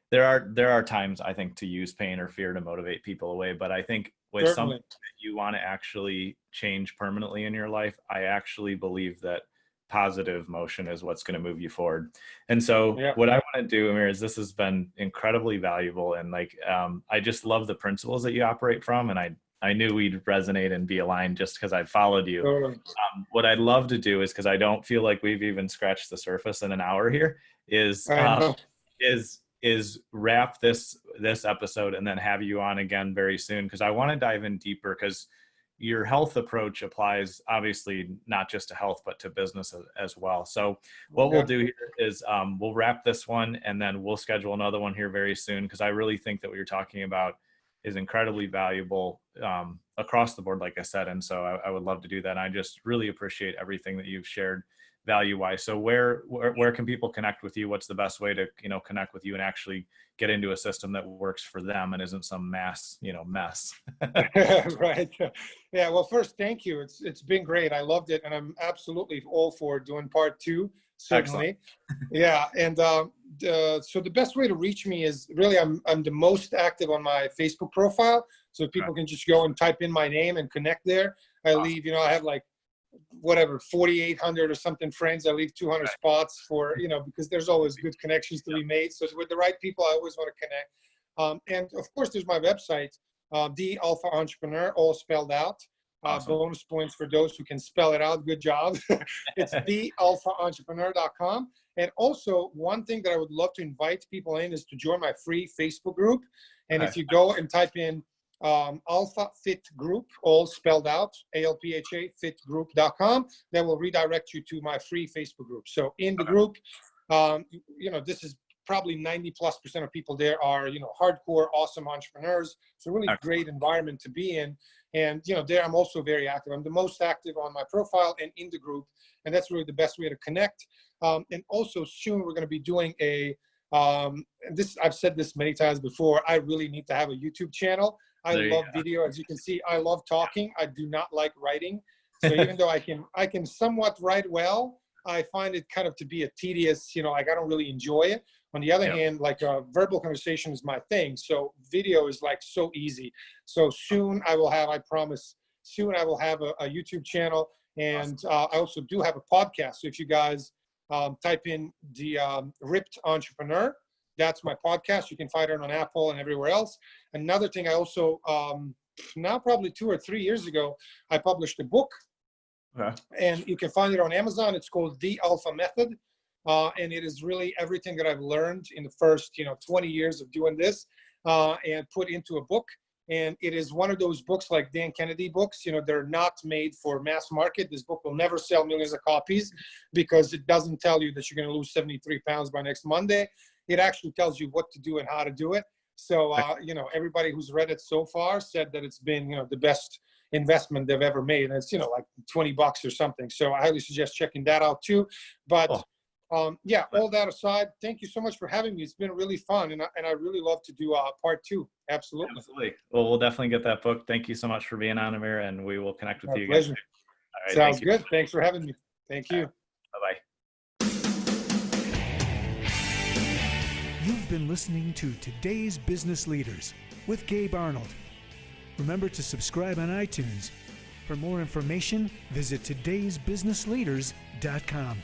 Speaker 2: there are times I think to use pain or fear to motivate people away, but I think with something that you want to actually change permanently in your life, I actually believe that positive motion is what's going to move you forward. And so what I want to do, Amir, is this has been incredibly valuable, and I just love the principles that you operate from, and I knew we'd resonate and be aligned just because I followed you. What I'd love to do is, because I don't feel like we've even scratched the surface in an hour here, is wrap this episode and then have you on again very soon, because I want to dive in deeper, because your health approach applies obviously not just to health but to business as well. So what we'll do here is we'll wrap this one and then we'll schedule another one here very soon, because I really think that what you're talking about is incredibly valuable across the board, like I said. And so I would love to do that. And I just really appreciate everything that you've shared value wise. So where can people connect with you? What's the best way to, connect with you and actually get into a system that works for them and isn't some mass, mess?
Speaker 3: Right. Yeah. Well, first, thank you. It's been great. I loved it, and I'm absolutely all for doing part 2. Certainly. Yeah. And so the best way to reach me is really I'm the most active on my Facebook profile. So people can just go and type in my name and connect there. I leave, I have like whatever 4,800 or something friends. I leave 200 spots for, because there's always good connections to be made. So with the right people, I always want to connect. And of course, there's my website, The Alpha Entrepreneur, all spelled out. Awesome. Bonus points for those who can spell it out. Good job. It's thealphaentrepreneur.com. And also, one thing that I would love to invite people in is to join my free Facebook group. And if you go and type in Alpha Fit Group, all spelled out, ALPHA, fitgroup.com, that will redirect you to my free Facebook group. So in the group, this is probably 90+% of people there are, hardcore, awesome entrepreneurs. It's a really great environment to be in. And, there I'm also very active. I'm the most active on my profile and in the group. And that's really the best way to connect. And also soon we're going to be doing I've said this many times before, I really need to have a YouTube channel. I love video. As you can see, I love talking. I do not like writing. So even though I can somewhat write well, I find it kind of to be a tedious, like I don't really enjoy it. On the other hand, like verbal conversation is my thing. So video is like so easy. So soon I promise, soon I will have a YouTube channel. And I also do have a podcast. So if you guys type in the Ripped Entrepreneur, that's my podcast. You can find it on Apple and everywhere else. Another thing I also, now probably 2 or 3 years ago, I published a book. And you can find it on Amazon. It's called The Alpha Method. And it is really everything that I've learned in the first, 20 years of doing this and put into a book. And it is one of those books like Dan Kennedy books, they're not made for mass market. This book will never sell millions of copies because it doesn't tell you that you're going to lose 73 pounds by next Monday. It actually tells you what to do and how to do it. So, everybody who's read it so far said that it's been, the best investment they've ever made. And it's, like $20 or something. So I highly suggest checking that out too. But all that aside, thank you so much for having me. It's been really fun. And I really love to do part 2. Absolutely.
Speaker 2: Well, we'll definitely get that book. Thank you so much for being on, Amir, and we will connect with you
Speaker 3: pleasure.
Speaker 2: again. All right,
Speaker 3: sounds good. Thanks for having me. Thank you.
Speaker 2: Bye-bye.
Speaker 1: You've been listening to Today's Business Leaders with Gabe Arnold. Remember to subscribe on iTunes. For more information, visit todaysbusinessleaders.com.